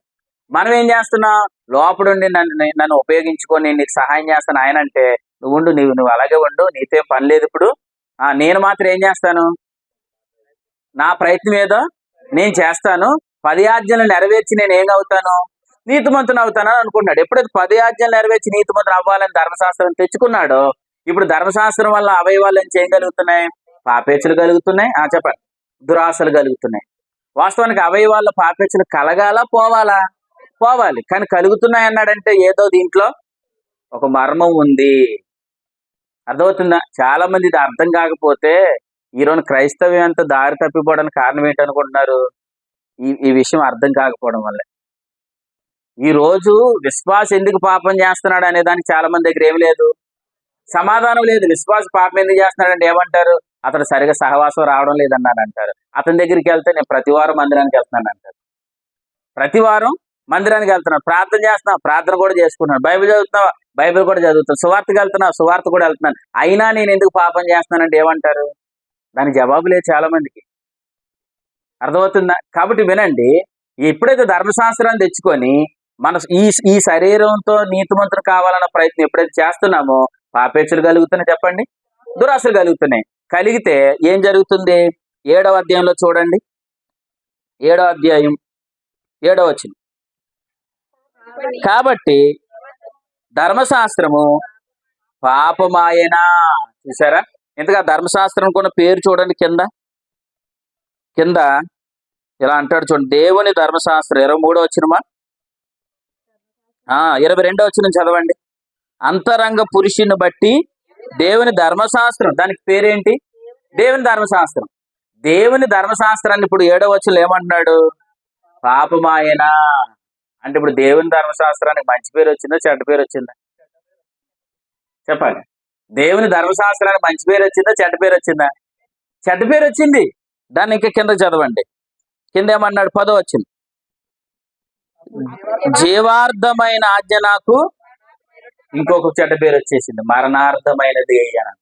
మనం ఏం చేస్తున్నాం? లోపడుండి నన్ను ఉపయోగించుకొని నీకు సహాయం చేస్తాను ఆయన అంటే, నువ్వు అలాగే ఉండు, నీతో పని లేదు ఇప్పుడు. నేను మాత్రం ఏం చేస్తాను? నా ప్రయత్నం ఏదో నేను చేస్తాను. 10 ఆజ్ఞలు నెరవేర్చి నేను ఏం అవుతాను? నీతిమంతుని అవుతానని అనుకున్నాడు. ఎప్పుడైతే 10 ఆజ్ఞలు నెరవేర్చి నీతిమంతుని అవ్వాలని ధర్మశాస్త్రం తెచ్చుకున్నాడో, ఇప్పుడు ధర్మశాస్త్రం వల్ల అవయవాల నుంచి ఏం కలుగుతున్నాయి? పాపేచ్ఛలు కలుగుతున్నాయి. చెప్పండి, దురాశలు కలుగుతున్నాయి. వాస్తవానికి అవయవాల్లో పాపేచ్ఛలు కలగాల, పోవాలా? పోవాలి. కానీ కలుగుతున్నాయి అన్నాడంటే ఏదో దీంట్లో ఒక మర్మం ఉంది. అర్థమవుతుందా? చాలా మంది ఇది అర్థం కాకపోతే ఈరోజు క్రైస్తవ్యం అంతా దారి తప్పిపోవడానికి కారణం ఏంటనుకుంటున్నారు? ఈ విషయం అర్థం కాకపోవడం వల్లే. ఈ రోజు విశ్వాస ఎందుకు పాపం చేస్తున్నాడు అనే దానికి చాలా మంది దగ్గర ఏమి లేదు, సమాధానం లేదు. విశ్వాస పాపం ఎందుకు చేస్తున్నాడంటే ఏమంటారు? అతడు సరిగా సహవాసం రావడం లేదన్నాడు అంటారు. అతని దగ్గరికి వెళ్తే నేను ప్రతి వారం మందిరానికి వెళ్తున్నాను అంటారు. ప్రతి వారం మందిరానికి వెళ్తున్నాను, ప్రార్థన చేస్తున్నావు, ప్రార్థన కూడా చేసుకుంటున్నాను, బైబిల్ చదువుతున్నావా, బైబిల్ కూడా చదువుతాను, సువార్తకి వెళ్తున్నావు, సువార్త కూడా వెళ్తున్నాను, అయినా నేను ఎందుకు పాపం చేస్తున్నానంటే ఏమంటారు? దానికి జవాబు లేదు చాలా మందికి. అర్థమవుతుందా? కాబట్టి వినండి, ఎప్పుడైతే ధర్మశాస్త్రాన్ని తెచ్చుకొని మన ఈ శరీరంతో నీతిమంతులు కావాలన్న ప్రయత్నం ఎప్పుడైతే చేస్తున్నామో, పాపేచ్ఛలు కలుగుతున్నాయి. చెప్పండి, దురాశలు కలుగుతున్నాయి. కలిగితే ఏం జరుగుతుంది? 7వ అధ్యాయంలో చూడండి, 7వ అధ్యాయం 7వ వచనం. కాబట్టి ధర్మశాస్త్రము పాపమాయనా. చూసారా? ఇంతగా ధర్మశాస్త్రం కొన్న పేరు చూడండి, కింద ఇలా అంటాడు చూడండి, దేవుని ధర్మశాస్త్రం. 23వ వచనమా, 22వ వచనం చదవండి. అంతరంగ పురుషుని బట్టి దేవుని ధర్మశాస్త్రం, దానికి పేరేంటి? దేవుని ధర్మశాస్త్రం. దేవుని ధర్మశాస్త్రాన్ని ఇప్పుడు 7వ వచనంలో ఏమంటున్నాడు? పాపమాయనా. అంటే ఇప్పుడు దేవుని ధర్మశాస్త్రానికి మంచి పేరు వచ్చిందా, చెడ్డ పేరు వచ్చిందా? చెప్పండి. దేవుని ధర్మశాస్త్రానికి మంచి పేరు వచ్చిందా, చెడ్డ పేరు వచ్చిందా? చెడ్డ పేరు వచ్చింది. దాన్ని ఇంకా కింద చదవండి. కింద ఏమన్నాడు? 10వ వచ్చింది. జీవార్థమైన ఆజ్ఞ నాకు ఇంకొక చెడ్డ పేరు వచ్చేసింది, మరణార్థమైనది అని.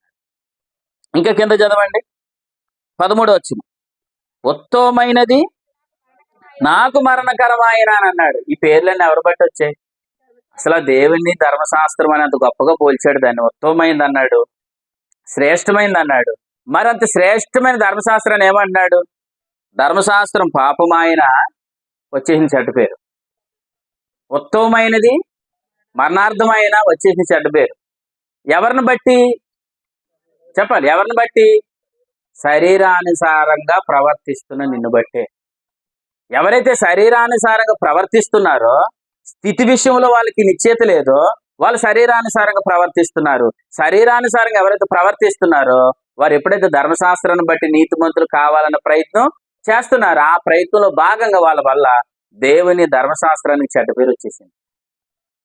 ఇంకా కింద చదవండి. 13వ వచ్చింది. ఉత్తమమైనది నాకు మరణకరమైన అని అన్నాడు. ఈ పేర్లన్నీ ఎవరు బట్టి వచ్చాయి? అసలు దేవుని ధర్మశాస్త్రం అని అంత గొప్పగా పోల్చాడు దాన్ని. ఉత్తమమైంది అన్నాడు, శ్రేష్టమైంది అన్నాడు. మరి అంత శ్రేష్టమైన ధర్మశాస్త్రాన్ని ఏమంటున్నాడు? ధర్మశాస్త్రం పాపమాయన వచ్చేసిన చెడ్డ పేరు, ఉత్తమమైనది మరణార్థమైన వచ్చేసిన చెడ్డ పేరు. ఎవరిని బట్టి చెప్పాలి? ఎవరిని బట్టి? శరీరానుసారంగా ప్రవర్తిస్తున్న నిన్ను బట్టే. ఎవరైతే శరీరానుసారంగా ప్రవర్తిస్తున్నారో, స్థితి విషయంలో వాళ్ళకి నిశ్చయిత లేదో వాళ్ళు శరీరానుసారంగా ప్రవర్తిస్తున్నారు. శరీరానుసారంగా ఎవరైతే ప్రవర్తిస్తున్నారో వారు ఎప్పుడైతే ధర్మశాస్త్రాన్ని బట్టి నీతిమంతులు కావాలన్న ప్రయత్నం చేస్తున్నారు, ఆ ప్రయత్నంలో భాగంగా వాళ్ళ వల్ల దేవుని ధర్మశాస్త్రానికి చెడ్డ పేరు వచ్చేసింది.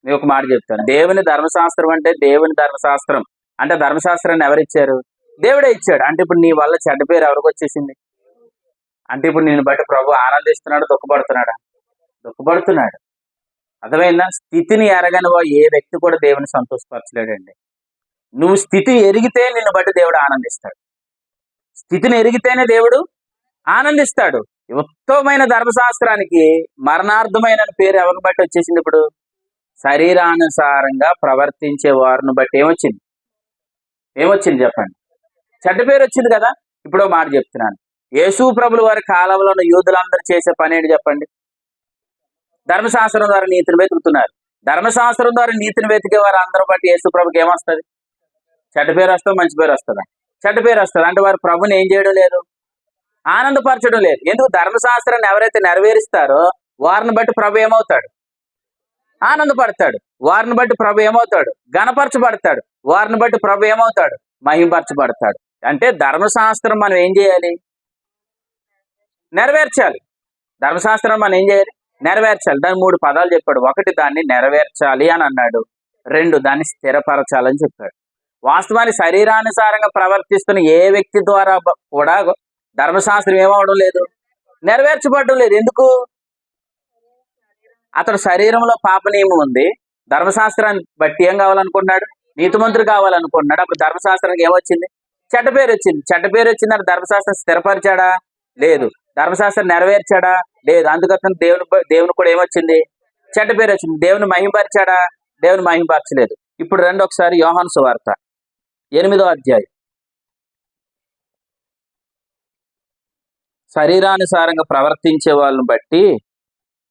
నేను ఒక మాట చెప్తాను. దేవుని ధర్మశాస్త్రం అంటే, దేవుని ధర్మశాస్త్రం అంటే ధర్మశాస్త్రాన్ని ఎవరిచ్చారు? దేవుడే ఇచ్చాడు. అంటే ఇప్పుడు నీ వల్ల చెడ్డ పేరు ఎవరికి వచ్చేసింది? అంటే ఇప్పుడు నేను బట్టి ప్రభు ఆనందిస్తున్నాడు, దుఃఖపడుతున్నాడా? దుఃఖపడుతున్నాడు. అర్థమైందా? స్థితిని ఎరగని ఏ వ్యక్తి కూడా దేవుని సంతోషపరచలేడండి. నువ్వు స్థితి ఎరిగితే నిన్ను బట్టి దేవుడు ఆనందిస్తాడు. స్థితిని ఎరిగితేనే దేవుడు ఆనందిస్తాడు. ఉత్తమమైన ధర్మశాస్త్రానికి మరణార్థమైన పేరు ఎవరిని బట్టి వచ్చేసింది? ఇప్పుడు శరీరానుసారంగా ప్రవర్తించే వారిని బట్టి ఏమొచ్చింది? ఏమొచ్చింది చెప్పండి? చెడ్డ పేరు వచ్చింది కదా. ఇప్పుడు మాట చెప్తున్నాను. యేసు ప్రభుల వారి కాలంలో ఉన్న యూదులందరూ చేసే పని ఏంటి చెప్పండి? ధర్మశాస్త్రం ద్వారా నీతిని వెతుకుతున్నారు. ధర్మశాస్త్రం ద్వారా నీతిని వెతికే వారు అందరూ బట్టి యేసు ప్రభుకి ఏమొస్తుంది? చెడ్డ పేరు వస్తుంది, మంచి పేరు వస్తుందా? చెడ్డ పేరు వస్తుంది. అంటే వారు ప్రభుని ఏం చేయడం లేదు? ఆనందపరచడం లేదు. ఎందుకు? ధర్మశాస్త్రాన్ని ఎవరైతే నెరవేరుస్తారో వారిని బట్టి ప్రభు ఏమవుతాడు? ఆనందపడతాడు. వారిని బట్టి ప్రభు ఏమవుతాడు? ఘనపరచబడతాడు. వారిని బట్టి ప్రభు ఏమవుతాడు? మహిమపరచబడతాడు. అంటే ధర్మశాస్త్రం మనం ఏం చేయాలి? నెరవేర్చాలి. ధర్మశాస్త్రం మనం ఏం చేయాలి? నెరవేర్చాలి. దాని 3 పదాలు చెప్పాడు. 1 దాన్ని నెరవేర్చాలి అని అన్నాడు. 2 దాన్ని స్థిరపరచాలని చెప్పాడు. వాస్తవానికి శరీరానుసారంగా ప్రవర్తిస్తున్న ఏ వ్యక్తి ద్వారా కూడా ధర్మశాస్త్రం ఏమవడం లేదు? నెరవేర్చబడడం లేదు. ఎందుకు? అతడు శరీరంలో పాప నియమం ఉంది. ధర్మశాస్త్రాన్ని బట్టి ఏం కావాలనుకున్నాడు? నీతిమంతుడు కావాలనుకున్నాడు. అప్పుడు ధర్మశాస్త్రానికి ఏమొచ్చింది? చెడ్డ పేరు వచ్చింది. చెడ్డ పేరు వచ్చిందని ధర్మశాస్త్రం స్థిరపరిచాడా? లేదు. ధర్మశాస్త్రం నెరవేర్చాడా? లేదు. అందుకని దేవుని కూడా ఏమొచ్చింది? చెడ్డ పేరు వచ్చింది. దేవుని మహిమపరిచాడా? దేవుని మహిమపరచలేదు. ఇప్పుడు రండి ఒకసారి యోహాను సువార్త 8వ అధ్యాయం. శరీరానుసారంగా ప్రవర్తించే వాళ్ళని బట్టి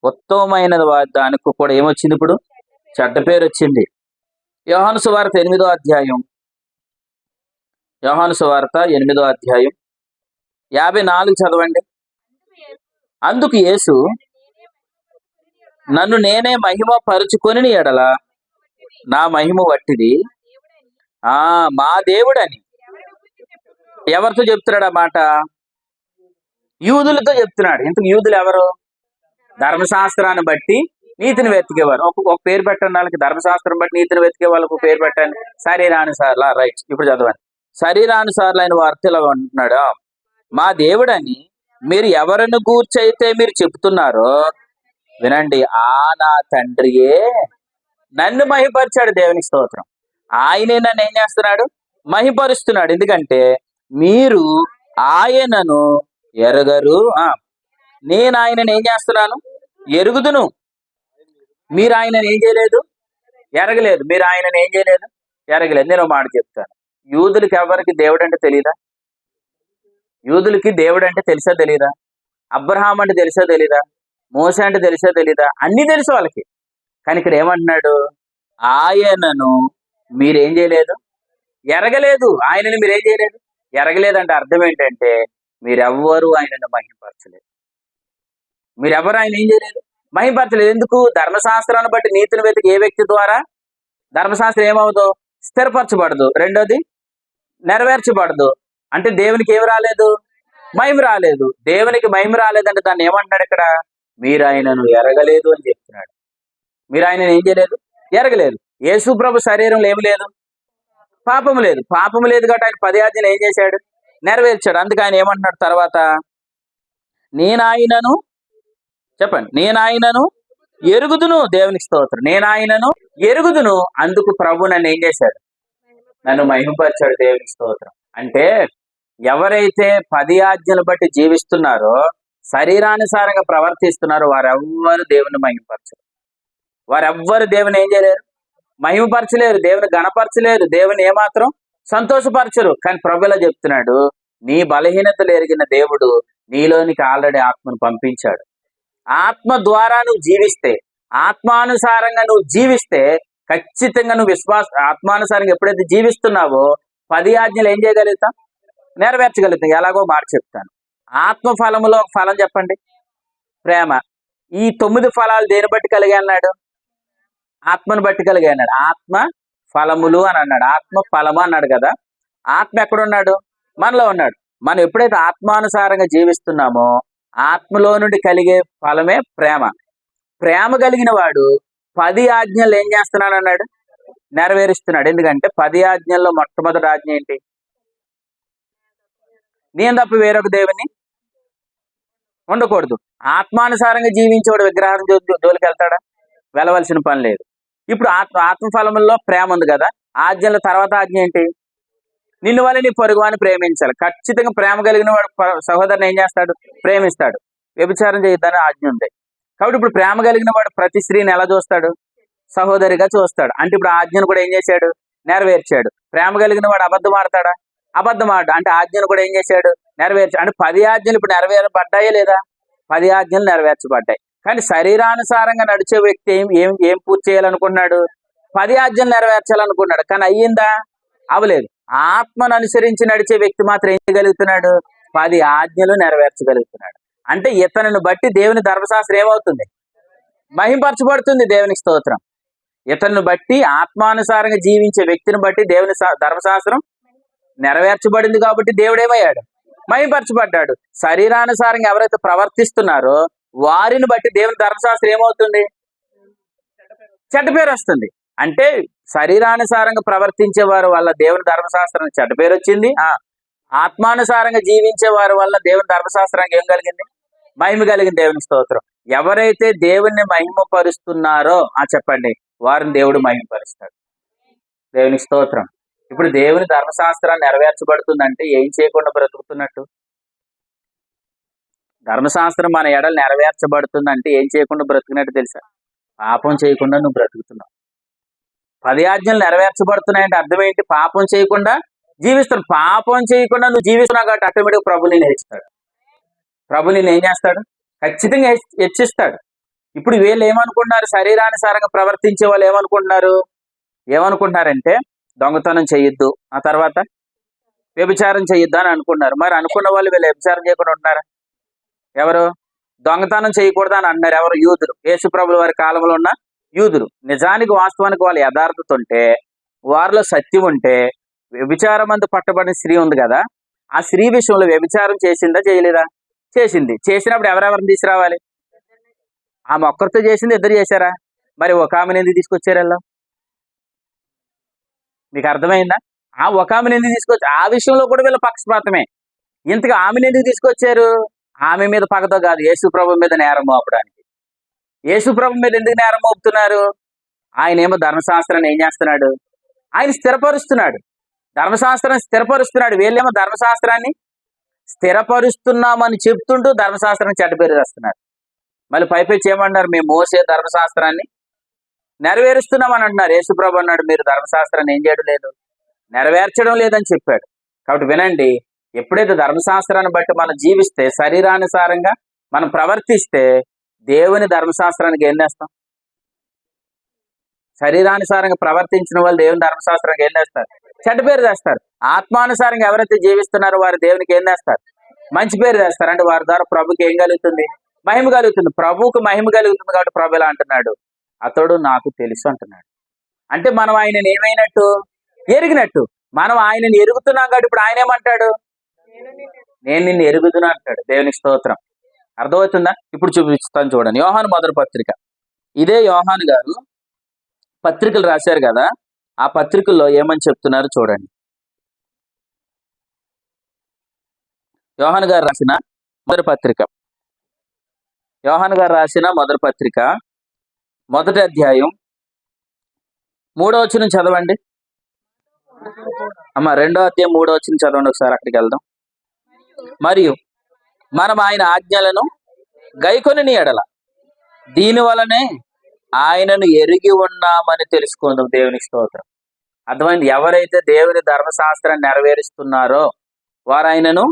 ఉత్తమమైన దానికి కూడా ఏమొచ్చింది? ఇప్పుడు చెడ్డ పేరు వచ్చింది. యోహాను సువార్త 8వ అధ్యాయం. యోహాను సువార్త 8వ అధ్యాయం 54 చదవండి. అందుకు యేసు, నన్ను నేనే మహిమ పరుచుకొని ఎడల నా మహిమ వట్టిది, మా దేవుడని ఎవరితో చెప్తున్నాడు ఆ మాట? యూదులతో చెప్తున్నాడు. ఇంతకు యూదులు ఎవరు? ధర్మశాస్త్రాన్ని బట్టి నీతిని వెతికేవారు. ఒక పేరు పెట్టండి వాళ్ళకి. ధర్మశాస్త్రం బట్టి నీతిని వెతికే వాళ్ళకు పేరు పెట్టండి. శరీరానుసార్ల. రైట్. ఇప్పుడు చదవండి. శరీరానుసార్లు ఆయన వార్త ఇలా అంటున్నాడు, మా దేవుడని మీరు ఎవరిని గూర్చైతే మీరు చెప్తున్నారో వినండి, నా తండ్రియే నన్ను మహిపరిచాడు. దేవునికి స్తోత్రం. ఆయనే నన్ను ఏం చేస్తున్నాడు? మహిపరుస్తున్నాడు. ఎందుకంటే మీరు ఆయనను ఎరగరు, నేను ఆయనను ఏం చేస్తున్నాను? ఎరుగుదును. మీరు ఆయనను ఏం చేయలేదు? ఎరగలేదు. మీరు ఆయనను ఏం చేయలేదు? ఎరగలేదు. నేను మాట చెప్తాను. యూదులకి ఎవరికి దేవుడు అంటే తెలీదా? యూదులకి దేవుడు అంటే తెలుసా తెలీదా? అబ్రహాం అంటే తెలుసా తెలీదా? మోసే అంటే తెలుసా తెలీదా? అన్నీ తెలుసు వాళ్ళకి. కానీ ఇక్కడ ఏమంటున్నాడు? ఆయనను మీరేం చేయలేదు? ఎరగలేదు. ఆయనను మీరేం చేయలేదు? ఎరగలేదంటే అర్థం ఏంటంటే మీరెవ్వరూ ఆయనను మహిమపరచలేదు. మీరెవరు ఆయన ఏం చేయలేదు? మహిమపరచలేదు. ఎందుకు? ధర్మశాస్త్రాన్ని బట్టి నీతిని వెతికి ఏ వ్యక్తి ద్వారా ధర్మశాస్త్రం ఏమవుదు? స్థిరపరచబడదు. రెండోది నెరవేర్చబడదు. అంటే దేవునికి ఏమి రాలేదు? మహిమ రాలేదు. దేవునికి మహిమ రాలేదంటే దాన్ని ఏమంటున్నాడు ఇక్కడ? మీరు ఆయనను ఎరగలేదు అని చెప్తున్నాడు. మీరు ఆయనను ఏం చేయలేదు? ఎరగలేదు. యేసు ప్రభు శరీరంలో ఏమి లేదు? పాపము లేదు. పాపము లేదు కాబట్టి ఆయన 10 ఆజ్ఞలు ఏం చేశాడు? నెరవేర్చాడు. అందుకే ఆయన ఏమంటున్నాడు తర్వాత? నేనాయనను చెప్పండి. నేనాయనను ఎరుగుదును. దేవునికి స్తోత్రం. నేనాయనను ఎరుగుదును. అందుకు ప్రభు నన్ను ఏం చేశాడు? నన్ను మహిమపరిచాడు. దేవునికి స్తోత్రం. అంటే ఎవరైతే 10 ఆజ్ఞలు బట్టి జీవిస్తున్నారో, శరీరానుసారంగా ప్రవర్తిస్తున్నారో వారెవ్వరు దేవుని మహిమపరచరు. వారెవ్వరు దేవుని ఏం చేయలేరు? మహిమపరచలేరు. దేవుని గణపరచలేరు. దేవుని ఏమాత్రం సంతోషపరచరు. కానీ ప్రభు ఇలా చెప్తున్నాడు, నీ బలహీనతలు ఎరిగిన దేవుడు నీలోనికి ఆల్రెడీ ఆత్మను పంపించాడు. ఆత్మ ద్వారా నువ్వు జీవిస్తే, ఆత్మానుసారంగా నువ్వు జీవిస్తే ఖచ్చితంగా నువ్వు ఆత్మానుసారంగా ఎప్పుడైతే జీవిస్తున్నావో 10 ఆజ్ఞలు ఏం చేయగలుగుతాం? నెరవేర్చగలుగుతాం. ఎలాగో మాట చెప్తాను. ఆత్మ ఫలములో ఒక ఫలం చెప్పండి. ప్రేమ. ఈ 9 ఫలాలు దేని బట్టి కలిగి అన్నాడు? ఆత్మను బట్టి కలిగి అన్నాడు. ఆత్మ ఫలములు అని అన్నాడు. ఆత్మ ఫలము అన్నాడు కదా. ఆత్మ ఎక్కడున్నాడు? మనలో ఉన్నాడు. మనం ఎప్పుడైతే ఆత్మానుసారంగా జీవిస్తున్నామో ఆత్మలో నుండి కలిగే ఫలమే ప్రేమ. ప్రేమ కలిగిన వాడు 10 ఆజ్ఞలు ఏం చేస్తున్నాడు అన్నాడు? నెరవేరుస్తున్నాడు. ఎందుకంటే 10 ఆజ్ఞల్లో మొట్టమొదటి ఆజ్ఞ ఏంటి? నేను తప్ప వేరొక దేవుని ఉండకూడదు. ఆత్మానుసారంగా జీవించేవాడు విగ్రహం జోలికి వెళ్తాడా? వెళ్ళవలసిన పని లేదు. ఇప్పుడు ఆత్మఫలముల్లో ప్రేమ ఉంది కదా. ఆజ్ఞల తర్వాత ఆజ్ఞ ఏంటి? నిన్ను వల్ల నీ పొరుగువాని ప్రేమించాలి. ఖచ్చితంగా ప్రేమ కలిగిన వాడు సహోదరుని ఏం చేస్తాడు? ప్రేమిస్తాడు. వ్యభిచారం చేయొద్దని ఆజ్ఞ ఉంది. కాబట్టి ఇప్పుడు ప్రేమ కలిగిన వాడు ప్రతి స్త్రీని ఎలా చూస్తాడు? సహోదరిగా చూస్తాడు. అంటే ఇప్పుడు ఆజ్ఞను కూడా ఏం చేశాడు? నెరవేర్చాడు. ప్రేమ కలిగిన వాడు అబద్ధం ఆడతాడా? అబద్ధం ఆడు. అంటే ఆజ్ఞను కూడా ఏం చేశాడు? నెరవేర్చాడు. అంటే 10 ఆజ్ఞలు ఇప్పుడు నెరవేరబడ్డాయా లేదా? 10 ఆజ్ఞలు నెరవేర్చబడ్డాయి. కానీ శరీరానుసారంగా నడిచే వ్యక్తి ఏం పూర్తి చేయాలనుకున్నాడు? 10 ఆజ్ఞలు నెరవేర్చాలనుకున్నాడు. కానీ అయ్యిందా? అవలేదు. ఆత్మను అనుసరించి నడిచే వ్యక్తి మాత్రం ఏం చేయగలుగుతున్నాడు? 10 ఆజ్ఞలు నెరవేర్చగలుగుతున్నాడు. అంటే ఇతనిని బట్టి దేవుని ధర్మశాస్త్రం ఏమవుతుంది? మహింపరచబడుతుంది. దేవునికి స్తోత్రం. ఇతన్ని బట్టి ఆత్మానుసారంగా జీవించే వ్యక్తిని బట్టి దేవుని ధర్మశాస్త్రం నెరవేర్చబడింది. కాబట్టి దేవుడు ఏమయ్యాడు? మహింపరచబడ్డాడు. శరీరానుసారంగా ఎవరైతే ప్రవర్తిస్తున్నారో వారిని బట్టి దేవుని ధర్మశాస్త్రం ఏమవుతుంది? చెడ్డ పేరు వస్తుంది. అంటే శరీరానుసారంగా ప్రవర్తించే వారి వల్ల దేవుని ధర్మశాస్త్రం చెడ్డ పేరు వచ్చింది. ఆత్మానుసారంగా జీవించే వారి వల్ల దేవుని ధర్మశాస్త్రానికి ఏం కలిగింది? మహిమ కలిగింది. దేవునికి స్తోత్రం. ఎవరైతే దేవుణ్ణి మహిమపరుస్తున్నారో చెప్పండి, వారిని దేవుడు మహిమపరుస్తాడు. దేవునికి స్తోత్రం. ఇప్పుడు దేవుని ధర్మశాస్త్రాన్ని నెరవేర్చబడుతుందంటే ఏం చేయకుండా బ్రతుకుతున్నట్టు? ధర్మశాస్త్రం మన ఎడలు నెరవేర్చబడుతుందంటే ఏం చేయకుండా బ్రతుకున్నట్టు తెలుసా? పాపం చేయకుండా నువ్వు బ్రతుకుతున్నావు. 10 ఆజ్ఞలు నెరవేర్చబడుతున్నాయంటే అర్థం ఏంటి? పాపం చేయకుండా జీవిస్తున్నావు. పాపం చేయకుండా నువ్వు జీవిస్తున్నావు కాబట్టి ఆటోమేటిక్ ప్రభు నేను హెచ్చిస్తాడు. ప్రభు నేను ఏం చేస్తాడు? ఖచ్చితంగా హెచ్చిస్తాడు. ఇప్పుడు వీళ్ళు ఏమనుకుంటున్నారు? శరీరానుసారంగా ప్రవర్తించే వాళ్ళు ఏమనుకుంటున్నారంటే దొంగతనం చేయొద్దు, ఆ తర్వాత వ్యభిచారం చేయొద్దు అని అనుకున్నారు. మరి అనుకున్న వాళ్ళు వీళ్ళు వ్యభిచారం చేయకుండా ఉంటున్నారా? ఎవరు? దొంగతనం చేయకూడదు అని అన్నారు. ఎవరు? యూదులు. యేసు ప్రభుల వారి కాలంలో ఉన్న యూదులు. నిజానికి వాస్తవానికి వాళ్ళ యథార్థత ఉంటే, వారిలో సత్యం ఉంటే, వ్యభిచారమందు పట్టబడిన స్త్రీ ఉంది కదా, ఆ స్త్రీ విషయంలో వ్యభిచారం చేసిందా చేయలేదా? చేసింది. చేసినప్పుడు ఎవరెవరిని తీసుకురావాలి? ఆమె ఒక్కరితో చేసింది, ఇద్దరు చేశారా? మరి ఒక ఆమెను ఎందుకు తీసుకొచ్చారు? మీకు అర్థమైందా? ఒక ఆమెను ఎందుకు తీసుకొచ్చి ఆ విషయంలో కూడా వీళ్ళ పక్షపాతమే. ఇంతగా ఆమెను ఎందుకు తీసుకొచ్చారు? ఆమె మీద పగతో కాదు, యేసు ప్రభు మీద నేరం మోపడానికి. యేసు ప్రభు మీద ఎందుకు నేరం మోపుతున్నారు? ఆయన ఏమో ధర్మశాస్త్రాన్ని ఏం చేస్తున్నాడు? ఆయన స్థిరపరుస్తున్నాడు. ధర్మశాస్త్రాన్ని స్థిరపరుస్తున్నాడు. వీళ్ళేమో ధర్మశాస్త్రాన్ని స్థిరపరుస్తున్నామని చెప్తుంటూ ధర్మశాస్త్రాన్ని చెడ్డ పేరు తెస్తున్నారు. మళ్ళీ పైపెచ్చి ఏమన్నారు? మేము మోసే ధర్మశాస్త్రాన్ని నెరవేరుస్తున్నామని అంటున్నారు. యేసుప్రభు అన్నాడు, మీరు ధర్మశాస్త్రాన్ని ఏం చేయడం లేదు, నెరవేర్చడం లేదని చెప్పాడు. కాబట్టి వినండి, ఎప్పుడైతే ధర్మశాస్త్రాన్ని బట్టి మనం జీవిస్తే, శరీరానుసారంగా మనం ప్రవర్తిస్తే దేవుని ధర్మశాస్త్రానికి ఏం చేస్తాం? శరీరానుసారంగా ప్రవర్తించిన వాళ్ళు దేవుని ధర్మశాస్త్రానికి ఏం చేస్తారు? చెడ్డ పేరు తెస్తారు. ఆత్మానుసారంగా ఎవరైతే జీవిస్తున్నారో వారు దేవునికి ఏం చేస్తారు? మంచి పేరు తెస్తారు. అంటే వారి ద్వారా ప్రభుకి ఏం కలుగుతుంది? మహిమ కలుగుతుంది. ప్రభువుకు మహిమ కలుగుతుంది. కాబట్టి ప్రభు ఎలా అంటున్నాడు? అతడు నాకు తెలుసు అంటున్నాడు. అంటే మనం ఆయనను ఏమైనట్టు? ఎరిగినట్టు. మనం ఆయనని ఎరుగుతున్నాం కాబట్టి ఇప్పుడు ఆయన ఏమంటాడు? నేను నిన్ను ఎరుగుతున్నా అంటాడు. దేవునికి స్తోత్రం. అర్థమవుతుందా? ఇప్పుడు చూపిస్తాను చూడండి. యోహాను మొదటి పత్రిక. ఇదే యోహాను గారు పత్రికలు రాశారు కదా. ఆ పత్రికల్లో ఏమని చెప్తున్నారు చూడండి. యోహాను గారు రాసిన మొదటి పత్రిక, యోహాను గారు రాసిన మొదటి పత్రిక మొదటి అధ్యాయం 3వ వచనం చదవండి. అమ్మ 2వ అధ్యాయం 3వ వచనం చదవండి ఒకసారి, అక్కడికి వెళ్దాం. మరియు మనం ఆయన ఆజ్ఞలను గైకొనిన ఎడల దీని వలనే ఆయనను ఎరిగి ఉన్నామని తెలుసుకుందాం. దేవునికి స్తోత్రం. అర్థమైంది? ఎవరైతే దేవుని ధర్మశాస్త్రాన్ని నెరవేరుస్తున్నారో వారు ఆయనను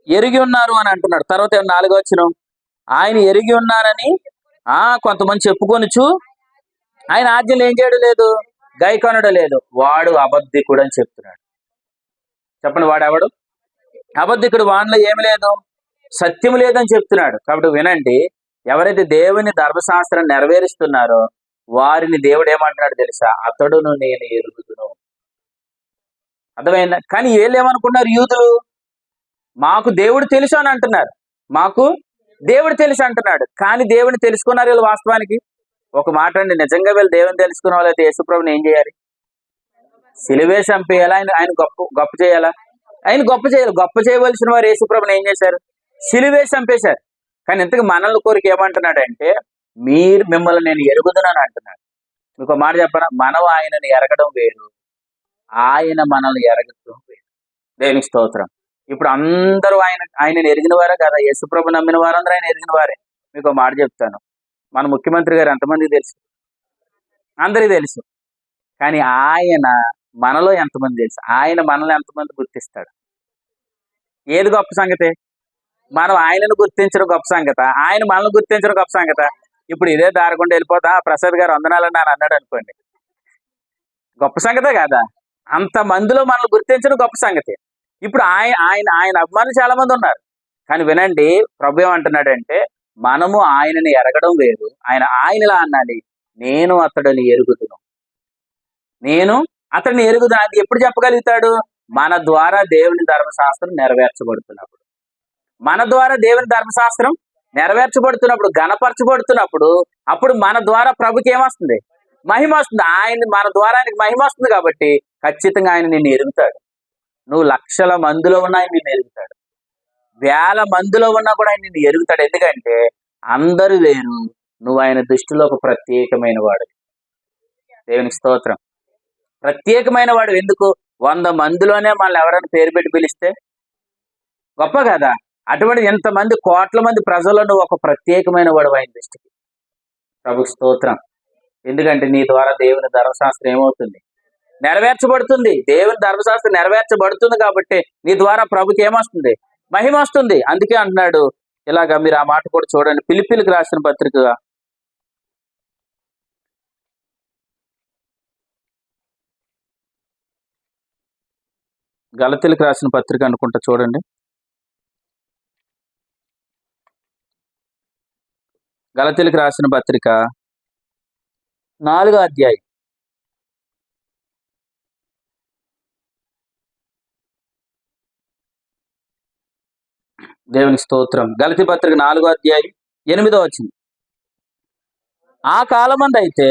ఎరిగి ఉన్నారు అని అంటున్నాడు. తర్వాత 4వ వచనం, ఆయన ఎరిగి ఉన్నానని కొంతమంది చెప్పుకొనుచు ఆయన ఆజ్ఞలు ఏం చేయడం లేదు, గైకొనడం లేదు, వాడు అబద్ధికుడు అని చెప్తున్నాడు. చెప్పండి, వాడు ఎవడు? అబద్ధికుడు. వాడిలో ఏమి లేదు, సత్యం లేదని చెప్తున్నాడు. కాబట్టి వినండి, ఎవరైతే దేవుని ధర్మశాస్త్రం నెరవేరుస్తున్నారో వారిని దేవుడు ఏమంటున్నాడు తెలుసా? అతడును నేను ఎరుగుదును. అర్థమైందా? కానీ వీళ్ళు ఏమనుకున్నారు, యూదులు మాకు దేవుడు తెలుసు అని అంటున్నారు, మాకు దేవుడు తెలుసు అంటున్నాడు. కానీ దేవుడిని తెలుసుకున్నారు వీళ్ళు వాస్తవానికి? ఒక మాట అండి, నిజంగా వీళ్ళు దేవుని తెలుసుకున్న వాళ్ళైతే యేసుప్రభుని ఏం చేయాలి? సిలువే చంపేయాలా? ఆయన గొప్ప చేయాలా? ఆయన గొప్ప చేయాలి. గొప్ప చేయవలసిన వారు యేసుప్రభుని ఏం చేశారు? సిలువే చంపేశారు. కానీ ఇంతకు మనల్ని కోరిక ఏమంటున్నాడు అంటే, మిమ్మల్ని నేను ఎరుగుదునని అంటున్నాడు. మీకు మాట చెప్పనా, మనం ఆయనని ఎరగడం వేరు, ఆయన మనల్ని ఎరగడం వేరు. దేవునికి స్తోత్రం. ఇప్పుడు అందరూ ఆయనని ఎరిగిన వారే కదా, యేసుప్రభు నమ్మిన వారందరూ ఆయన ఎరిగిన వారే. మీకు మాట చెప్తాను, మన ముఖ్యమంత్రి గారు ఎంతమందికి తెలుసు? అందరికీ తెలుసు. కానీ ఆయన మనలో ఎంతమంది తెలుసు? ఆయన మనల్ని ఎంతమంది గుర్తిస్తాడు? ఏది గొప్ప సంగతి? మనం ఆయనను గుర్తించడం గొప్ప సంగత, ఆయన మనల్ని గుర్తించడం గొప్ప సంగత? ఇప్పుడు ఇదే దారకుండా వెళ్ళిపోతా ప్రసాద్ గారు వందనాలని అని అన్నాడు అనుకోండి, గొప్ప సంగతే కదా? అంత మందిలో మనల్ని గుర్తించడం గొప్ప సంగతి. ఇప్పుడు ఆయన అభిమానులు చాలా మంది ఉన్నారు. కానీ వినండి, ప్రభు ఏమంటున్నాడంటే, మనము ఆయనని ఎరగడం వేరు, ఆయనలా అన్నాలి, నేను అతడిని ఎరుగుదును, నేను అతడిని ఎరుగుదును. అది ఎప్పుడు చెప్పగలుగుతాడు? మన ద్వారా దేవుని ధర్మశాస్త్రం నెరవేర్చబడుతున్నప్పుడు. మన ద్వారా దేవుని ధర్మశాస్త్రం నెరవేర్చబడుతున్నప్పుడు, గణపరచబడుతున్నప్పుడు, అప్పుడు మన ద్వారా ప్రభుకి ఏమొస్తుంది? మహిమ వస్తుంది. మన ద్వారా ఆయనకి మహిమ వస్తుంది. కాబట్టి ఖచ్చితంగా ఆయన నిన్ను ఎరుగుతాడు. నువ్వు లక్షల మందిలో ఉన్నా ఆయన నిన్ను ఎరుగుతాడు, వేల మందిలో ఉన్నా కూడా ఆయన నిన్ను ఎరుగుతాడు. ఎందుకంటే అందరూ వేరు, నువ్వు ఆయన దృష్టిలో ఒక ప్రత్యేకమైన వాడు. దేవునికి స్తోత్రం. ప్రత్యేకమైన వాడు. ఎందుకు? 100 మందిలోనే మనల్ని ఎవరైనా పేరు పెట్టి పిలిస్తే గొప్ప కదా? అటువంటి ఎంతమంది కోట్ల మంది ప్రజల్లో నువ్వు ఒక ప్రత్యేకమైన వాడు ఆయన దృష్టికి. ప్రభుకి స్తోత్రం. ఎందుకంటే నీ ద్వారా దేవుని ధర్మశాస్త్రం ఏమవుతుంది? నెరవేర్చబడుతుంది. దేవుని ధర్మశాస్త్రం నెరవేర్చబడుతుంది కాబట్టి నీ ద్వారా ప్రభుకి ఏమొస్తుంది? మహిమ వస్తుంది. అందుకే అంటున్నాడు ఇలాగా. మీరు ఆ మాట కూడా చూడండి, ఫిలిప్పీలకు రాసిన పత్రికగా గలతీలకు రాసిన పత్రిక అనుకుంటా, చూడండి. గలతీలకు రాసిన పత్రిక 4వ అధ్యాయం. దేవునికి స్తోత్రం. గలతీ పత్రిక 4వ అధ్యాయం 8వ వచనం. ఆ కాలమందు అయితే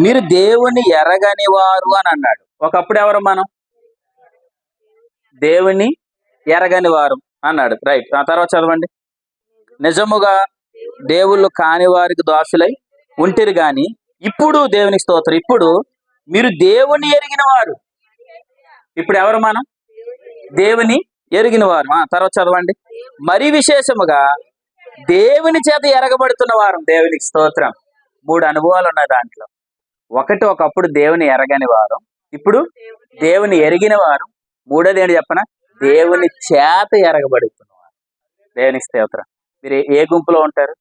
మీరు దేవుని ఎరగని వారు అని అన్నాడు. ఒకప్పుడు ఎవరు మనం? దేవుని ఎరగని వారు అన్నాడు. రైట్. ఆ తర్వాత చదవండి. నిజముగా దేవుళ్ళు కాని వారికి దోషులై ఉంటిరు గాని ఇప్పుడు, దేవునికి స్తోత్రం, ఇప్పుడు మీరు దేవుని ఎరిగిన వారు. ఇప్పుడు ఎవరు మనం? దేవుని ఎరిగిన వారు. తర్వాత చదవండి. మరి విశేషముగా దేవుని చేత ఎరగబడుతున్న వారు. దేవునికి స్తోత్రం. 3 అనుభవాలు ఉన్నాయి దాంట్లో. ఒకప్పుడు దేవుని ఎరగని వారు, ఇప్పుడు దేవుని ఎరిగిన వారు. మూడోది ఏంటి చెప్పనా? దేవుని చేత ఎరగబడుతున్నవారు. దేవునికి స్తోత్రం. మీరు ఏ గుంపులో ఉంటారు?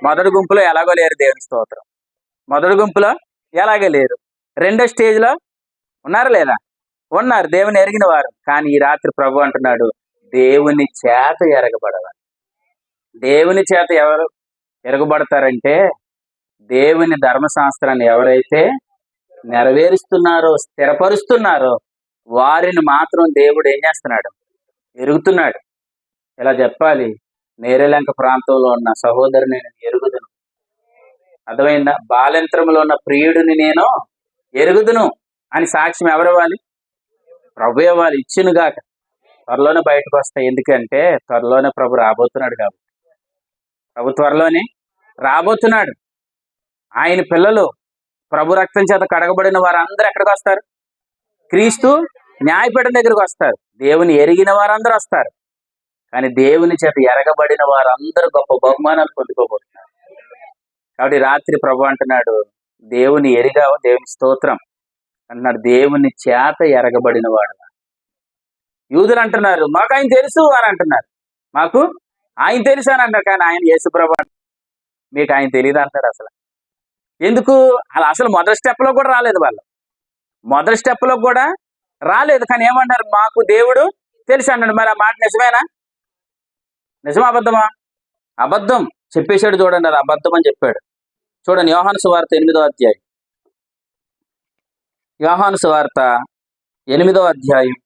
మొదటి గుంపులో ఎలాగో లేరు. దేవునికి స్తోత్రం. మొదటి గుంపులో ఎలాగో లేరు. రెండో స్టేజ్లో ఉన్నారా లేదా? ఉన్నారు, దేవుని ఎరిగిన వారు. కానీ ఈ రాత్రి ప్రభు అంటున్నాడు, దేవుని చేత ఎరగబడవాలి. దేవుని చేత ఎవరు ఎరగబడతారంటే, దేవుని ధర్మశాస్త్రాన్ని ఎవరైతే నెరవేరుస్తున్నారో, స్థిరపరుస్తున్నారో వారిని మాత్రం దేవుడు ఏం చేస్తున్నాడు? ఎరుగుతున్నాడు. ఇలా చెప్పాలి, నేరేలంక ప్రాంతంలో ఉన్న సహోదరుని నేను ఎరుగుదును. అర్థమైందా? బాలంత్రంలో ఉన్న ప్రియుడిని నేను ఎరుగుదును అని సాక్ష్యం ఎవరు ఇవ్వాలి? ప్రభు ఇవ్వాలి. ఇచ్చినగాక త్వరలోనే బయటకు వస్తాయి. ఎందుకంటే త్వరలోనే ప్రభు రాబోతున్నాడు కాబట్టి. ప్రభు త్వరలోనే రాబోతున్నాడు. ఆయన పిల్లలు ప్రభు రక్తం చేత కడగబడిన వారందరూ ఎక్కడికి వస్తారు? క్రీస్తు న్యాయపీఠం దగ్గరికి వస్తారు. దేవుని ఎరిగిన వారందరూ వస్తారు. కానీ దేవుని చేత ఎరగబడిన వారందరూ గొప్ప బహుమానాలు పొందుకోబోతున్నారు. కాబట్టి రాత్రి ప్రభు అంటున్నాడు, దేవుని ఎరిగావు, దేవుని స్తోత్రం అంటున్నాడు. దేవుని చేత ఎరగబడిన వాడు. యూదులు అంటున్నారు, మాకు ఆయన తెలుసు అని అంటున్నారు. మాకు ఆయన తెలుసు అని అంటారు. కానీ ఆయన యేసుప్రభు మీకు ఆయన తెలియదు అంటారు. అసలు ఎందుకు? అలా అసలు మొదటి స్టెప్లో కూడా రాలేదు. వాళ్ళు మొదటి స్టెప్లో కూడా రాలేదు. కానీ ఏమంటారు? మాకు దేవుడు తెలుసు అన్నాడు. మరి ఆ మాట నిజమేనా? నిజమా అబద్ధమా? అబద్ధం చెప్పేశాడు. చూడండి, అది అబద్ధం అని చెప్పాడు. చూడండి, యోహాను సువార్త 8వ అధ్యాయం. యోహాను సువార్త 8వ అధ్యాయం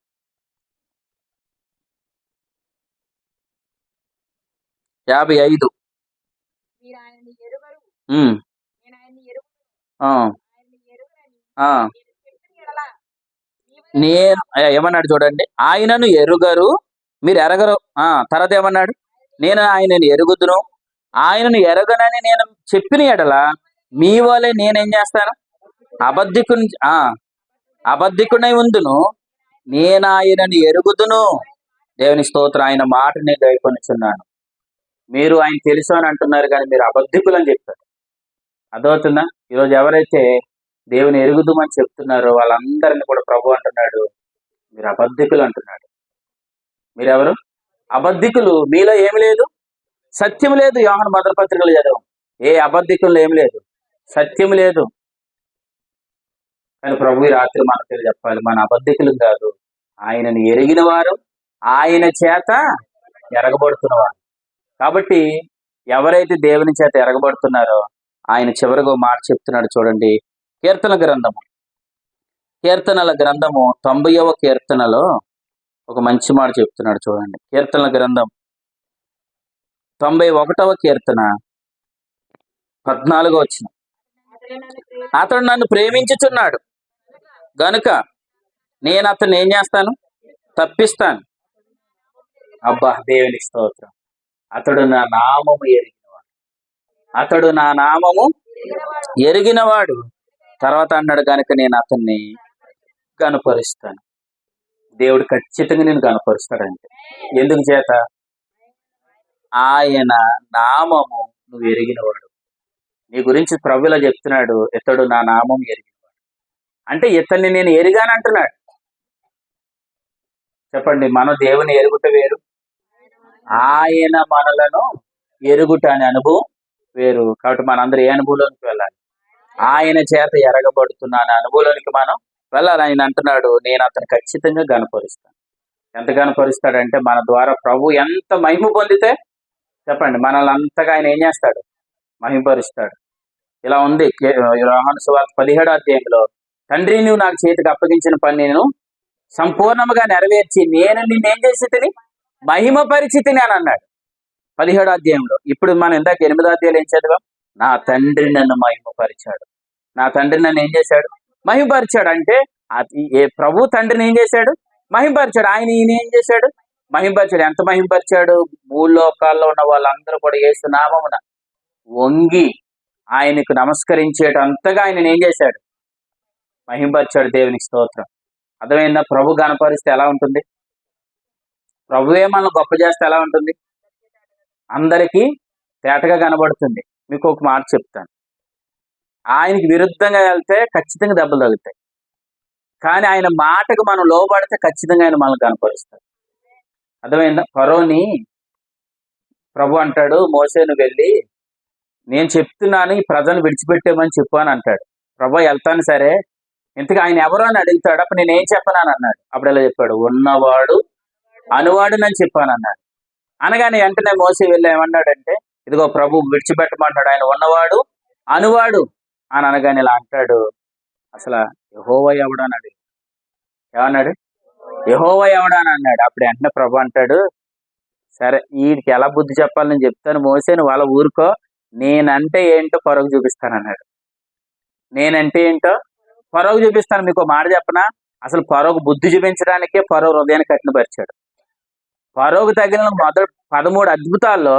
55. నేను ఏమన్నాడు చూడండి, ఆయనను ఎరుగరు, మీరు ఎరగరు. తర్వాత ఏమన్నాడు? నేను ఆయనను ఎరుగుదును, ఆయనను ఎరగనని నేను చెప్పిన ఎడల మీ వలె నేనేం చేస్తాను? అబద్ధికునై ఉందును, నేను ఆయనను ఎరుగుదును. దేవుని స్తోత్రం. ఆయన మాటని గైకొనిచున్నాను. మీరు ఆయన తెలుసు అని అంటున్నారు, కానీ మీరు అబద్ధికులు అని చెప్పారు. అర్థమవుతుందా? ఈరోజు ఎవరైతే దేవుని ఎరుగుదామని చెప్తున్నారో వాళ్ళందరినీ కూడా ప్రభు అంటున్నాడు, మీరు అబద్ధికులు అంటున్నాడు. మీరెవరు? అబద్ధికులు. మీలో ఏమి లేదు? సత్యం లేదు. యోహాను మొదటి పత్రికలు చదవం, ఏ అబద్ధికులు ఏమి లేదు, సత్యం లేదు. కానీ ప్రభు ఈ రాత్రి మనకు చెప్పాలి, మన అబద్ధికులు కాదు, ఆయనను ఎరిగిన వారు, ఆయన చేత ఎరగబడుతున్నవారు. కాబట్టి ఎవరైతే దేవుని చేత ఎరగబడుతున్నారో ఆయన చివరిగా మాట చెప్తున్నాడు. చూడండి, కీర్తనల గ్రంథము 90వ కీర్తనలో ఒక మంచి మాట చెప్తున్నాడు. చూడండి, కీర్తనల గ్రంథం 91వ కీర్తన 14వ వచనం. అతడు నన్ను ప్రేమించుచున్నాడు గనుక నేను అతన్ని ఏం చేస్తాను? తప్పిస్తాను. అబ్బా, దేవునికి స్తోత్రం. అతడు నా నామము ఎరిగినవాడు. అతడు నా నామము ఎరిగినవాడు. తర్వాత అన్నాడు, కనుక నేను అతన్ని కనపరుస్తాను. దేవుడు ఖచ్చితంగా నేను కనపరుస్తాడంటే ఎందుకు చేత? ఆయన నామము నువ్వు ఎరిగినవాడు. నీ గురించి ప్రభువులా చెప్తున్నాడు, ఇతడు నా నామం ఎరిగినవాడు. అంటే ఇతన్ని నేను ఎరిగానంటున్నాడు. చెప్పండి, మనం దేవుని ఎరుగుట వేరు, ఆయన మనలను ఎరుగుట అనే అనుభవం వేరు. కాబట్టి మనందరూ ఏ అనుభవంలోనికి వెళ్ళాలి? ఆయన చేత ఎరగబడుతున్న అనుభవంలోనికి మనం వెళ్ళాలి. ఆయన అంటున్నాడు, నేను అతను ఖచ్చితంగా గనపరుస్తాను. ఎంత గనపరుస్తాడంటే మన ద్వారా ప్రభు ఎంత మహిమ పొందితే చెప్పండి, మనల్ని అంతగా ఆయన ఏం చేస్తాడు? మహిమపరుస్తాడు. ఇలా ఉంది యోహాను సువార్త 17వ అధ్యాయంలో, తండ్రి నువ్వు నాకు చేతికి అప్పగించిన పని నేను సంపూర్ణంగా నెరవేర్చి నేను నిన్నేం చేసి తిని మహిమ పరిచితిని అని అన్నాడు 17వ అధ్యాయంలో. ఇప్పుడు మనం ఇందాక 8వ అధ్యాయంలో ఏం చదివాం? నా తండ్రి నన్ను మహిమపరిచాడు. నా తండ్రి నన్ను ఏం చేశాడు? మహిమపరిచాడు. అంటే ప్రభు తండ్రిని ఏం చేశాడు? మహిమపరిచాడు. ఆయన ఈయన ఏం చేశాడు? మహిమపరిచాడు. ఎంత మహిమపరిచాడు? భూలోకాల్లో ఉన్న వాళ్ళందరూ కూడా యేసు నామమున వంగి ఆయనకు నమస్కరించేటంతగా ఆయన ఏం చేశాడు? మహిమపరిచాడు. దేవునికి స్తోత్రం. అర్థమైందా? ప్రభు గణపరిస్తే ఎలా ఉంటుంది? ప్రభువే మనల్ని గొప్ప చేస్తే ఎలా ఉంటుంది? అందరికీ తేటగా కనబడుతుంది. మీకు ఒక మాట చెప్తాను, ఆయనకి విరుద్ధంగా వెళ్తే ఖచ్చితంగా దెబ్బలు తగులుతాయి. కానీ ఆయన మాటకు మనం లోబడితే ఖచ్చితంగా ఆయన మనల్ని కనపరుస్తాడు. అర్థమైందా? ఫరోని ప్రభు అంటాడు, మోసే నువ్వు వెళ్ళి నేను చెప్తున్నాను ఈ ప్రజలను విడిచిపెట్టేమని చెప్పు అని అంటాడు. ప్రభు వెళ్తాను సరే, ఇంతకు ఆయన ఎవరో అని అడుగుతాడు. అప్పుడు నేనేం చెప్పను అని అన్నాడు. అప్పుడు ఎలా చెప్పాడు? ఉన్నవాడు అనువాడు అని చెప్పాను అన్నాడు. అనగానే వెంటనే మోసే వెళ్ళి ఏమన్నాడంటే, ఇదిగో ప్రభు విడిచిపెట్టమంటాడు, ఆయన ఉన్నవాడు అనువాడు అని అనగానే ఇలా అంటాడు, అసలు యెహోవా ఎవడు అని అడిగి ఏమన్నాడు? యెహోవా ఎవడు అని అన్నాడు. అప్పుడు వెంటనే ప్రభు అంటాడు, సరే వీడికి ఎలా బుద్ధి చెప్పాలని నేను చెప్తాను, మోసే నువ్వు వాళ్ళ ఊరుకో, నేనంటే ఏంటో ఫరోకు చూపిస్తాను అన్నాడు. నేనంటే ఏంటో ఫరోకు చూపిస్తాను. మీకు మాట చెప్పనా, అసలు ఫరోకు బుద్ధి చూపించడానికే ఫరో హృదయాన్ని కఠినపరిచాడు. ఫరోకు తగిలిన మొదటి 13 అద్భుతాల్లో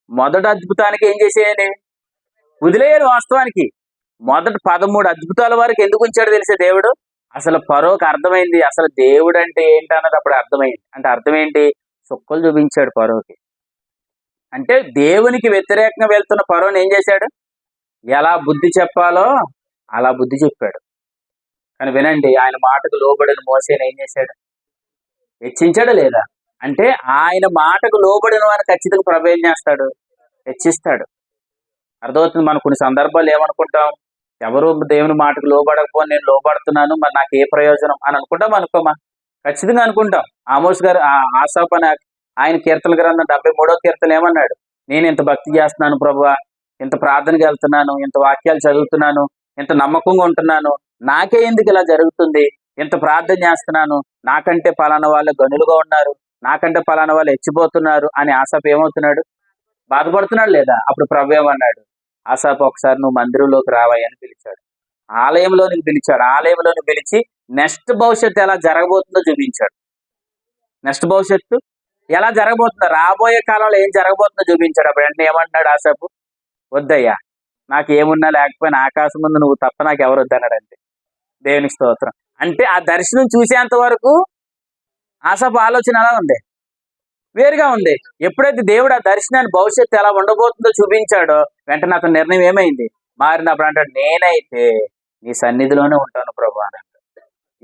మొదటి అద్భుతానికి ఏం చేసేయాలి, వదిలేయాలి. వాస్తవానికి మొదటి 13 అద్భుతాల వరకు ఎందుకు ఉంచాడు తెలిసే దేవుడు. అసలు ఫరోకు అర్థమైంది అసలు దేవుడు అంటే ఏంటన్నది అప్పుడు అర్థమైంది. అంటే అర్థం ఏంటి, సుక్కలు చూపించాడు ఫరోకి. అంటే దేవునికి వ్యతిరేకంగా వెళ్తున్న ఫరోని ఏం చేశాడు, ఎలా బుద్ధి చెప్పాలో అలా బుద్ధి చెప్పాడు. కానీ వినండి, ఆయన మాటకు లోబడిన మోసేని ఏం చేశాడు, హెచ్చించాడా లేదా? అంటే ఆయన మాటకు లోబడిన వారిని ఖచ్చితంగా ప్రభు ఏం చేస్తాడు, హెచ్చిస్తాడు. అర్థమవుతుంది. మనం కొన్ని సందర్భాలు ఏమనుకుంటాం, ఎవరు దేవుని మాటకు లోబడకపోతే నేను లోబడుతున్నాను, మరి నాకు ఏ ప్రయోజనం అని అనుకుంటాం. అనుకోమా, ఖచ్చితంగా అనుకుంటాం. ఆమోస్ గారు ఆసాపు అని ఆయన కీర్తన గ్రంథం 73వ కీర్తన ఏమన్నాడు, నేను ఇంత భక్తి చేస్తున్నాను ప్రభువా, ఇంత ప్రార్థనకి వెళ్తున్నాను, ఇంత వాక్యాలు చదువుతున్నాను, ఇంత నమ్మకంగా ఉంటున్నాను, నాకే ఎందుకు ఇలా జరుగుతుంది, ఇంత ప్రార్థన చేస్తున్నాను, నాకంటే పలానా వాళ్ళు గనులుగా ఉన్నారు, నాకంటే పలానా వాళ్ళు హెచ్చిపోతున్నారు అని ఆసాపు ఏమవుతున్నాడు, బాధపడుతున్నాడు లేదా? అప్పుడు ప్రభు ఏమన్నాడు, ఆసాపు ఒకసారి నువ్వు మందిరంలోకి రావాయి అని పిలిచాడు. ఆలయంలోనికి పిలిచాడు. ఆలయంలోని పిలిచి నెక్స్ట్ భవిష్యత్తు ఎలా జరగబోతుందో చూపించాడు. నెక్స్ట్ భవిష్యత్తు ఎలా జరగబోతుందో, రాబోయే కాలంలో ఏం జరగబోతుందో చూపించాడు. అప్పుడు వెంటనే ఏమంటున్నాడు ఆసాపు, వద్దయ్యా, నాకు ఏమున్నా లేకపోయినా ఆకాశం ముందు నువ్వు తప్ప నాకు ఎవరు వద్దన్నాడు. అంతే. దేవునికి స్తోత్రం. అంటే ఆ దర్శనం చూసేంత వరకు ఆసాపు ఆలోచన ఎలా ఉంది, వేరుగా ఉంది. ఎప్పుడైతే దేవుడు ఆ దర్శనాన్ని భవిష్యత్తు ఎలా ఉండబోతుందో చూపించాడో వెంటనే అతని నిర్ణయం ఏమైంది, మారినప్పుడు అంటాడు, నేనైతే నీ సన్నిధిలోనే ఉంటాను ప్రభు అని.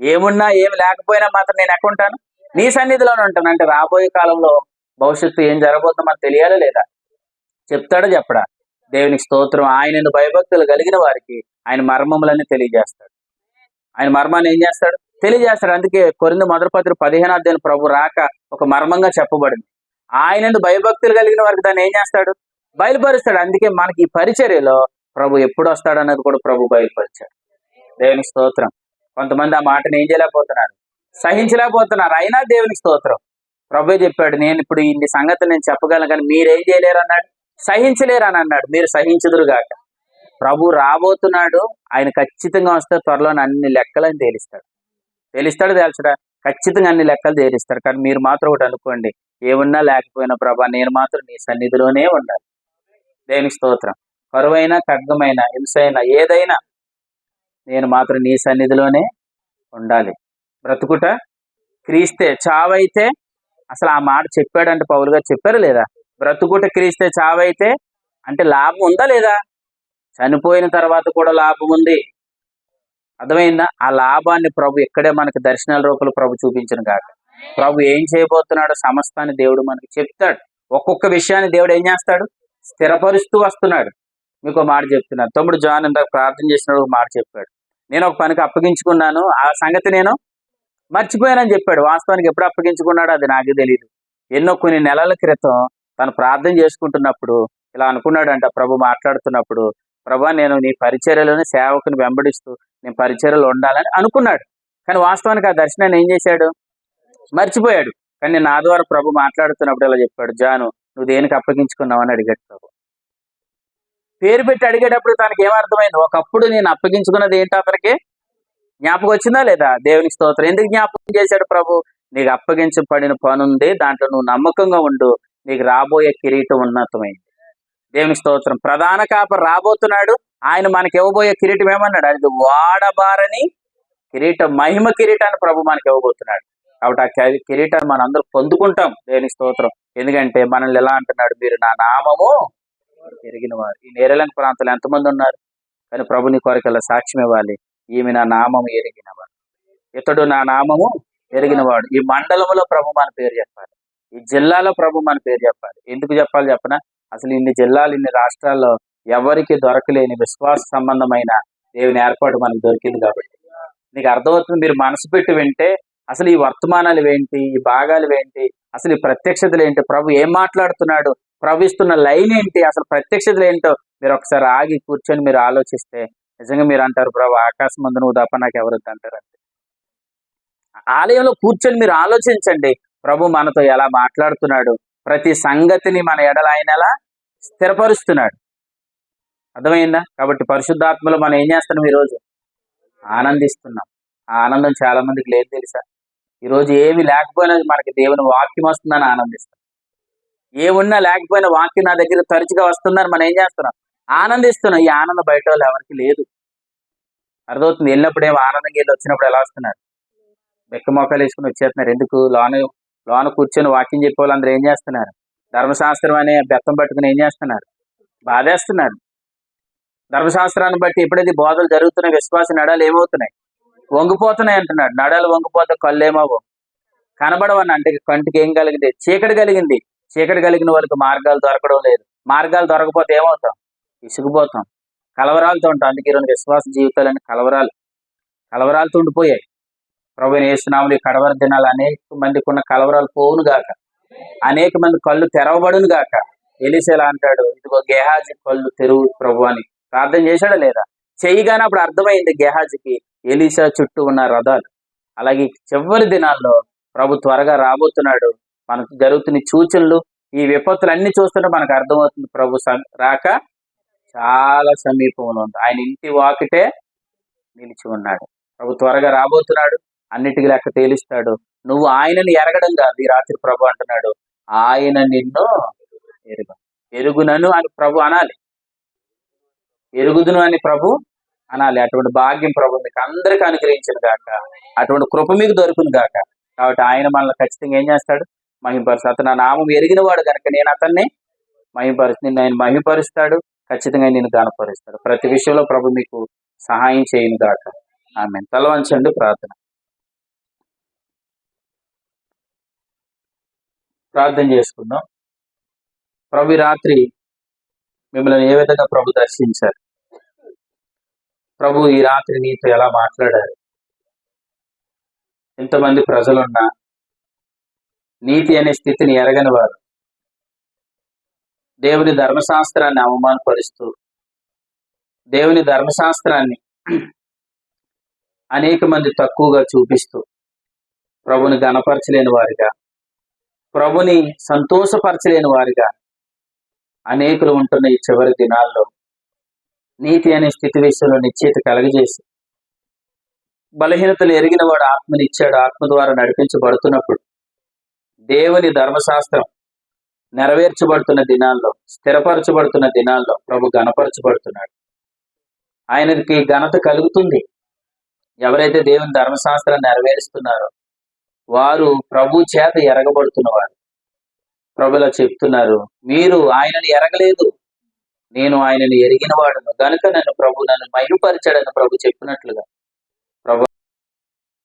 ఏమున్నా ఏమి లేకపోయినా మాత్రం నేను ఎక్కడ ఉంటాను, నీ సన్నిధిలోనే ఉంటాను. అంటే రాబోయే కాలంలో భవిష్యత్తు ఏం జరగబోతుందో మనకు తెలియాలా లేదా, చెప్తాడో చెప్పడా? దేవునికి స్తోత్రం. ఆయనను భయభక్తులు కలిగిన వారికి ఆయన మర్మములన్నీ తెలియజేస్తాడు. ఆయన మర్మాన్ని ఏం చేస్తాడు, తెలియజేస్తాడు. అందుకే కొరింథీ మొదటి పత్రిక 15వ అధ్యాయం ప్రభు రాక ఒక మర్మంగా చెప్పబడింది. ఆయనను భయభక్తులు కలిగిన వారికి దాన్ని ఏం చేస్తాడు, బయలుపరుస్తాడు. అందుకే మనకి ఈ పరిచర్యలో ప్రభు ఎప్పుడు వస్తాడు అన్నది కూడా ప్రభు బయలుపరిచాడు. దేవునికి స్తోత్రం. కొంతమంది ఆ మాటను ఏం చేయలేకపోతున్నారు, సహించలేకపోతున్నారు. అయినా దేవునికి స్తోత్రం, ప్రభు చెప్పాడు, నేను ఇప్పుడు ఇన్ని సంగతులు నేను చెప్పగలను, కానీ మీరేం చేయలేరు అన్నాడు, సహించలేరు అని అన్నాడు. మీరు సహించుదురుగాక. ప్రభు రాబోతున్నాడు. ఆయన ఖచ్చితంగా వస్తే త్వరలోనే అన్ని లెక్కలని తేల్చడా, ఖచ్చితంగా అన్ని లెక్కలు తేలిస్తాడు. కానీ మీరు మాత్రం ఒకటి అనుకోండి, ఏమున్నా లేకపోయినా ప్రభా నేను మాత్రం నీ సన్నిధిలోనే ఉండాలి. దేవునికి స్తోత్రం. కరువైనా ఖడ్గమైనా హింసైనా ఏదైనా నేను మాత్రం నీ సన్నిధిలోనే ఉండాలి. బ్రతుకుట క్రీస్తే, చావైతే, అసలు ఆ మాట చెప్పాడంటే పౌలు గారు చెప్పారు లేదా, బ్రతుకుట క్రీస్తే చావైతే అంటే లాభం ఉందా లేదా, చనిపోయిన తర్వాత కూడా లాభం ఉంది. అర్థమైందా? ఆ లాభాన్ని ప్రభు ఇక్కడే మనకి దర్శనాల రూపంలో ప్రభు చూపించిన కాక, ప్రభు ఏం చేయబోతున్నాడో సమస్తాన్ని దేవుడు మనకి చెప్తాడు. ఒక్కొక్క విషయాన్ని దేవుడు ఏం చేస్తాడు, స్థిరపరుస్తూ వస్తున్నాడు. మీకు మాట చెప్తున్నాను. తమ్ముడు జాన్ ఇందాక ప్రార్థన చేసినప్పుడు ఒక మాట చెప్పాడు, నేను ఒక పనికి అప్పగించుకున్నాను, ఆ సంగతి నేను మర్చిపోయానని చెప్పాడు. వాస్తవానికి ఎప్పుడు అప్పగించుకున్నాడో అది నాకు తెలియదు. కొన్ని నెలల క్రితం తను ప్రార్థన చేసుకుంటున్నప్పుడు ఇలా అనుకున్నాడంట, ప్రభు మాట్లాడుతున్నప్పుడు, ప్రభా నేను నీ పరిచర్యలోని సేవకుని వెంబడిస్తూ నేను పరిచర్యలో ఉండాలని అనుకున్నాడు. కానీ వాస్తవానికి ఆ దర్శనాన్ని ఏం చేశాడు, మర్చిపోయాడు. కానీ నేను నా ద్వారా ప్రభు మాట్లాడుతున్నప్పుడు ఇలా చెప్పాడు, జాను నువ్వు దేనికి అప్పగించుకున్నావు అని అడిగాడు ప్రభు. పేరు పెట్టి అడిగేటప్పుడు తనకి ఏమర్థమైంది, ఒకప్పుడు నేను అప్పగించుకున్నది ఏంటో అతనికి జ్ఞాపకం వచ్చిందా లేదా? దేవునికి స్తోత్రం. ఎందుకు జ్ఞాపకం చేశాడు ప్రభు, నీకు అప్పగించబడిన పని ఉంది, దాంట్లో నువ్వు నమ్మకంగా ఉండు, నీకు రాబోయే కిరీటం ఉన్నతమైంది. దేవునికి స్తోత్రం. ప్రధాన కాపరి రాబోతున్నాడు. ఆయన మనకి ఇవ్వబోయే కిరీటం ఏమన్నాడు, అది వాడబారని కిరీటం, మహిమ కిరీటాన్ని ప్రభు మనకి ఇవ్వబోతున్నాడు. కాబట్టి ఆ కిరీటాన్ని మనం అందరూ పొందుకుంటాం. దేవునికి స్తోత్రం. ఎందుకంటే మనల్ని ఎలా అంటున్నాడు, మీరు నా నామము ఎరిగిన వారు. ఈ నేరలంక ప్రాంతంలో ఎంతమంది ఉన్నారు, కానీ ప్రభు నీ కొరకల్లా సాక్ష్యం ఇవ్వాలి, ఈమె నా నామము ఎరిగినవాడు, ఇతడు నా నామము ఎరిగినవాడు. ఈ మండలంలో ప్రభు మన పేరు చెప్పాలి, ఈ జిల్లాలో ప్రభు మన పేరు చెప్పాలి. ఎందుకు చెప్పాలి చెప్పనా, అసలు ఇన్ని జిల్లాలు ఇన్ని రాష్ట్రాల్లో ఎవరికి దొరకలేని విశ్వాస సంబంధమైన దేవుని ఏర్పాటు మనకు దొరికింది. కాబట్టి నీకు అర్థమవుతుంది. మీరు మనసు పెట్టి వింటే అసలు ఈ వర్తమానాలు ఏంటి, ఈ భాగాలు ఏంటి, అసలు ఈ ప్రత్యక్షతలు ఏంటి, ప్రభు ఏం మాట్లాడుతున్నాడు, ప్రభు ఇస్తున్న లైన్ ఏంటి, అసలు ప్రత్యక్షతలు ఏంటో మీరు ఒకసారి ఆగి కూర్చొని మీరు ఆలోచిస్తే నిజంగా మీరు అంటారు, ప్రభు ఆకాశం ముందు నువ్వు తప్ప నాకు ఎవరొద్దు అంటారు. అంతే. ఆలయంలో కూర్చొని మీరు ఆలోచించండి, ప్రభు మనతో ఎలా మాట్లాడుతున్నాడు, ప్రతి సంగతిని మన ఎడల ఆయన ఎలా స్థిరపరుస్తున్నాడు. అర్థమైందా? కాబట్టి పరిశుద్ధాత్మలో మనం ఏం చేస్తున్నాం ఈరోజు, ఆనందిస్తున్నాం. ఆ ఆనందం చాలా మందికి లేదు తెలుసా? ఈరోజు ఏమి లేకపోయినా మనకి దేవుని వాక్యం వస్తుందని ఆనందిస్తాం. ఏమున్నా లేకపోయినా వాక్యం నా దగ్గర తరచుగా వస్తుందని మనం ఏం చేస్తున్నాం? ఆనందిస్తున్నాం. ఈ ఆనందం బయట వాళ్ళు ఎవరికి లేదు. అర్థమవుతుంది. వెళ్ళినప్పుడు ఏమో ఆనందంగా వెళ్ళి వచ్చినప్పుడు ఎలా వస్తున్నారు? బెక్క మొక్కలు వేసుకుని వచ్చేస్తున్నారు. ఎందుకు? లోన కూర్చొని వాక్యం చెప్పే వాళ్ళందరూ ఏం చేస్తున్నారు? ధర్మశాస్త్రం అనే బెత్తం పట్టుకుని ఏం చేస్తున్నారు? బాధేస్తున్నారు. ధర్మశాస్త్రాన్ని బట్టి ఎప్పుడైతే బోధలు జరుగుతున్నాయి, విశ్వాస నడాలు ఏమవుతున్నాయి? వంగిపోతున్నాయి అంటున్నాడు. నడాలు వంగిపోతే కళ్ళు ఏమవు? కనబడవని అంటే కంటికి ఏం కలిగింది? చీకటి కలిగింది. చీకటి కలిగిన వాళ్ళకి మార్గాలు దొరకడం లేదు. మార్గాలు దొరకపోతే ఏమవుతాం? విసిగిపోతాం. కలవరాలతో ఉంటాం. అందుకే ఈరోజు విశ్వాస జీవితాలని కలవరాలతో ఉండిపోయాయి. ప్రభువైన యేసునామములో ఈ కడవరి దినాలు అనేక మందికి ఉన్న కలవరాలు పోవును గాక. అనేక మంది కళ్ళు తెరవబడును గాక. ఎలీషా ఎలా అంటాడు? ఇదిగో గేహాజీ కళ్ళు తెరువు ప్రభు అని ప్రార్థన చేశాడా లేదా? చేయగానే అప్పుడు అర్థమైంది గేహాజీకి ఎలీషా చుట్టూ ఉన్న రథాలు. అలాగే చివరి దినాల్లో ప్రభు త్వరగా రాబోతున్నాడు. మనకు జరుగుతున్న సూచనలు, ఈ విపత్తులు అన్ని చూస్తుంటే మనకు అర్థమవుతుంది ప్రభు రాక చాలా సమీపంలో ఉంది. ఆయన ఇంటి వాకిటే నిలిచి ఉన్నాడు. ప్రభు త్వరగా రాబోతున్నాడు. అన్నిటికీ లెక్క తేలుస్తాడు. నువ్వు ఆయనని ఎరగడం కాదు. ఈ రాత్రి ప్రభు అంటున్నాడు, ఆయన నిన్ను ఎరుగునను అని ప్రభు అనాలి. ఎరుగుదును అని ప్రభు అనాలి. అటువంటి భాగ్యం ప్రభు మీకు అందరికీ అనుగ్రహించను గాక. అటువంటి కృప మీకు దొరుకును గాక. కాబట్టి ఆయన మనల్ని ఖచ్చితంగా ఏం చేస్తాడు? మహిమపరుస్తాడు. అతను నా నామం ఎరిగిన వాడు కనుక నేను అతన్ని నిన్ను ఆయన మహిమపరుస్తాడు. ఖచ్చితంగా నేను గణపరుస్తాడు. ప్రతి విషయంలో ప్రభు మీకు సహాయం చేయను గాక. ఆమేన్. తల వంచండి, ప్రార్థన చేసుకుందాం. ప్రభు ఈ రాత్రి మిమ్మల్ని ఏ విధంగా ప్రభు దర్శించారు? ప్రభు ఈ రాత్రి నీతో ఎలా మాట్లాడారు? ఎంతమంది ప్రజలున్నా నీతి అనే స్థితిని ఎరగని వారు, దేవుని ధర్మశాస్త్రాన్ని అవమానపరుస్తూ, దేవుని ధర్మశాస్త్రాన్ని అనేక మంది తక్కువగా చూపిస్తూ, ప్రభుని గణపరచలేని వారిగా, ప్రభుని సంతోషపరచలేని వారిగా అనేకులు ఉంటున్న ఈ చివరి దినాల్లో నీతి అనే స్థితి విషయంలో నిశ్చయిత కలగజేసి, బలహీనతలు ఎరిగిన వాడు ఆత్మనిచ్చాడు. ఆత్మ ద్వారా నడిపించబడుతున్నప్పుడు దేవుని ధర్మశాస్త్రం నెరవేర్చబడుతున్న దినాల్లో, స్థిరపరచబడుతున్న దినాల్లో ప్రభు గణపరచబడుతున్నాడు. ఆయనకి ఘనత కలుగుతుంది. ఎవరైతే దేవుని ధర్మశాస్త్రాన్ని నెరవేరుస్తున్నారో వారు ప్రభు చేత ఎరగబడుతున్నవారు. ప్రభులా చెప్తున్నారు, మీరు ఆయనని ఎరగలేదు, నేను ఆయనని ఎరిగిన వాడును గనుక నన్ను మహిమపరిచాడని ప్రభు చెప్పినట్లుగా ప్రభు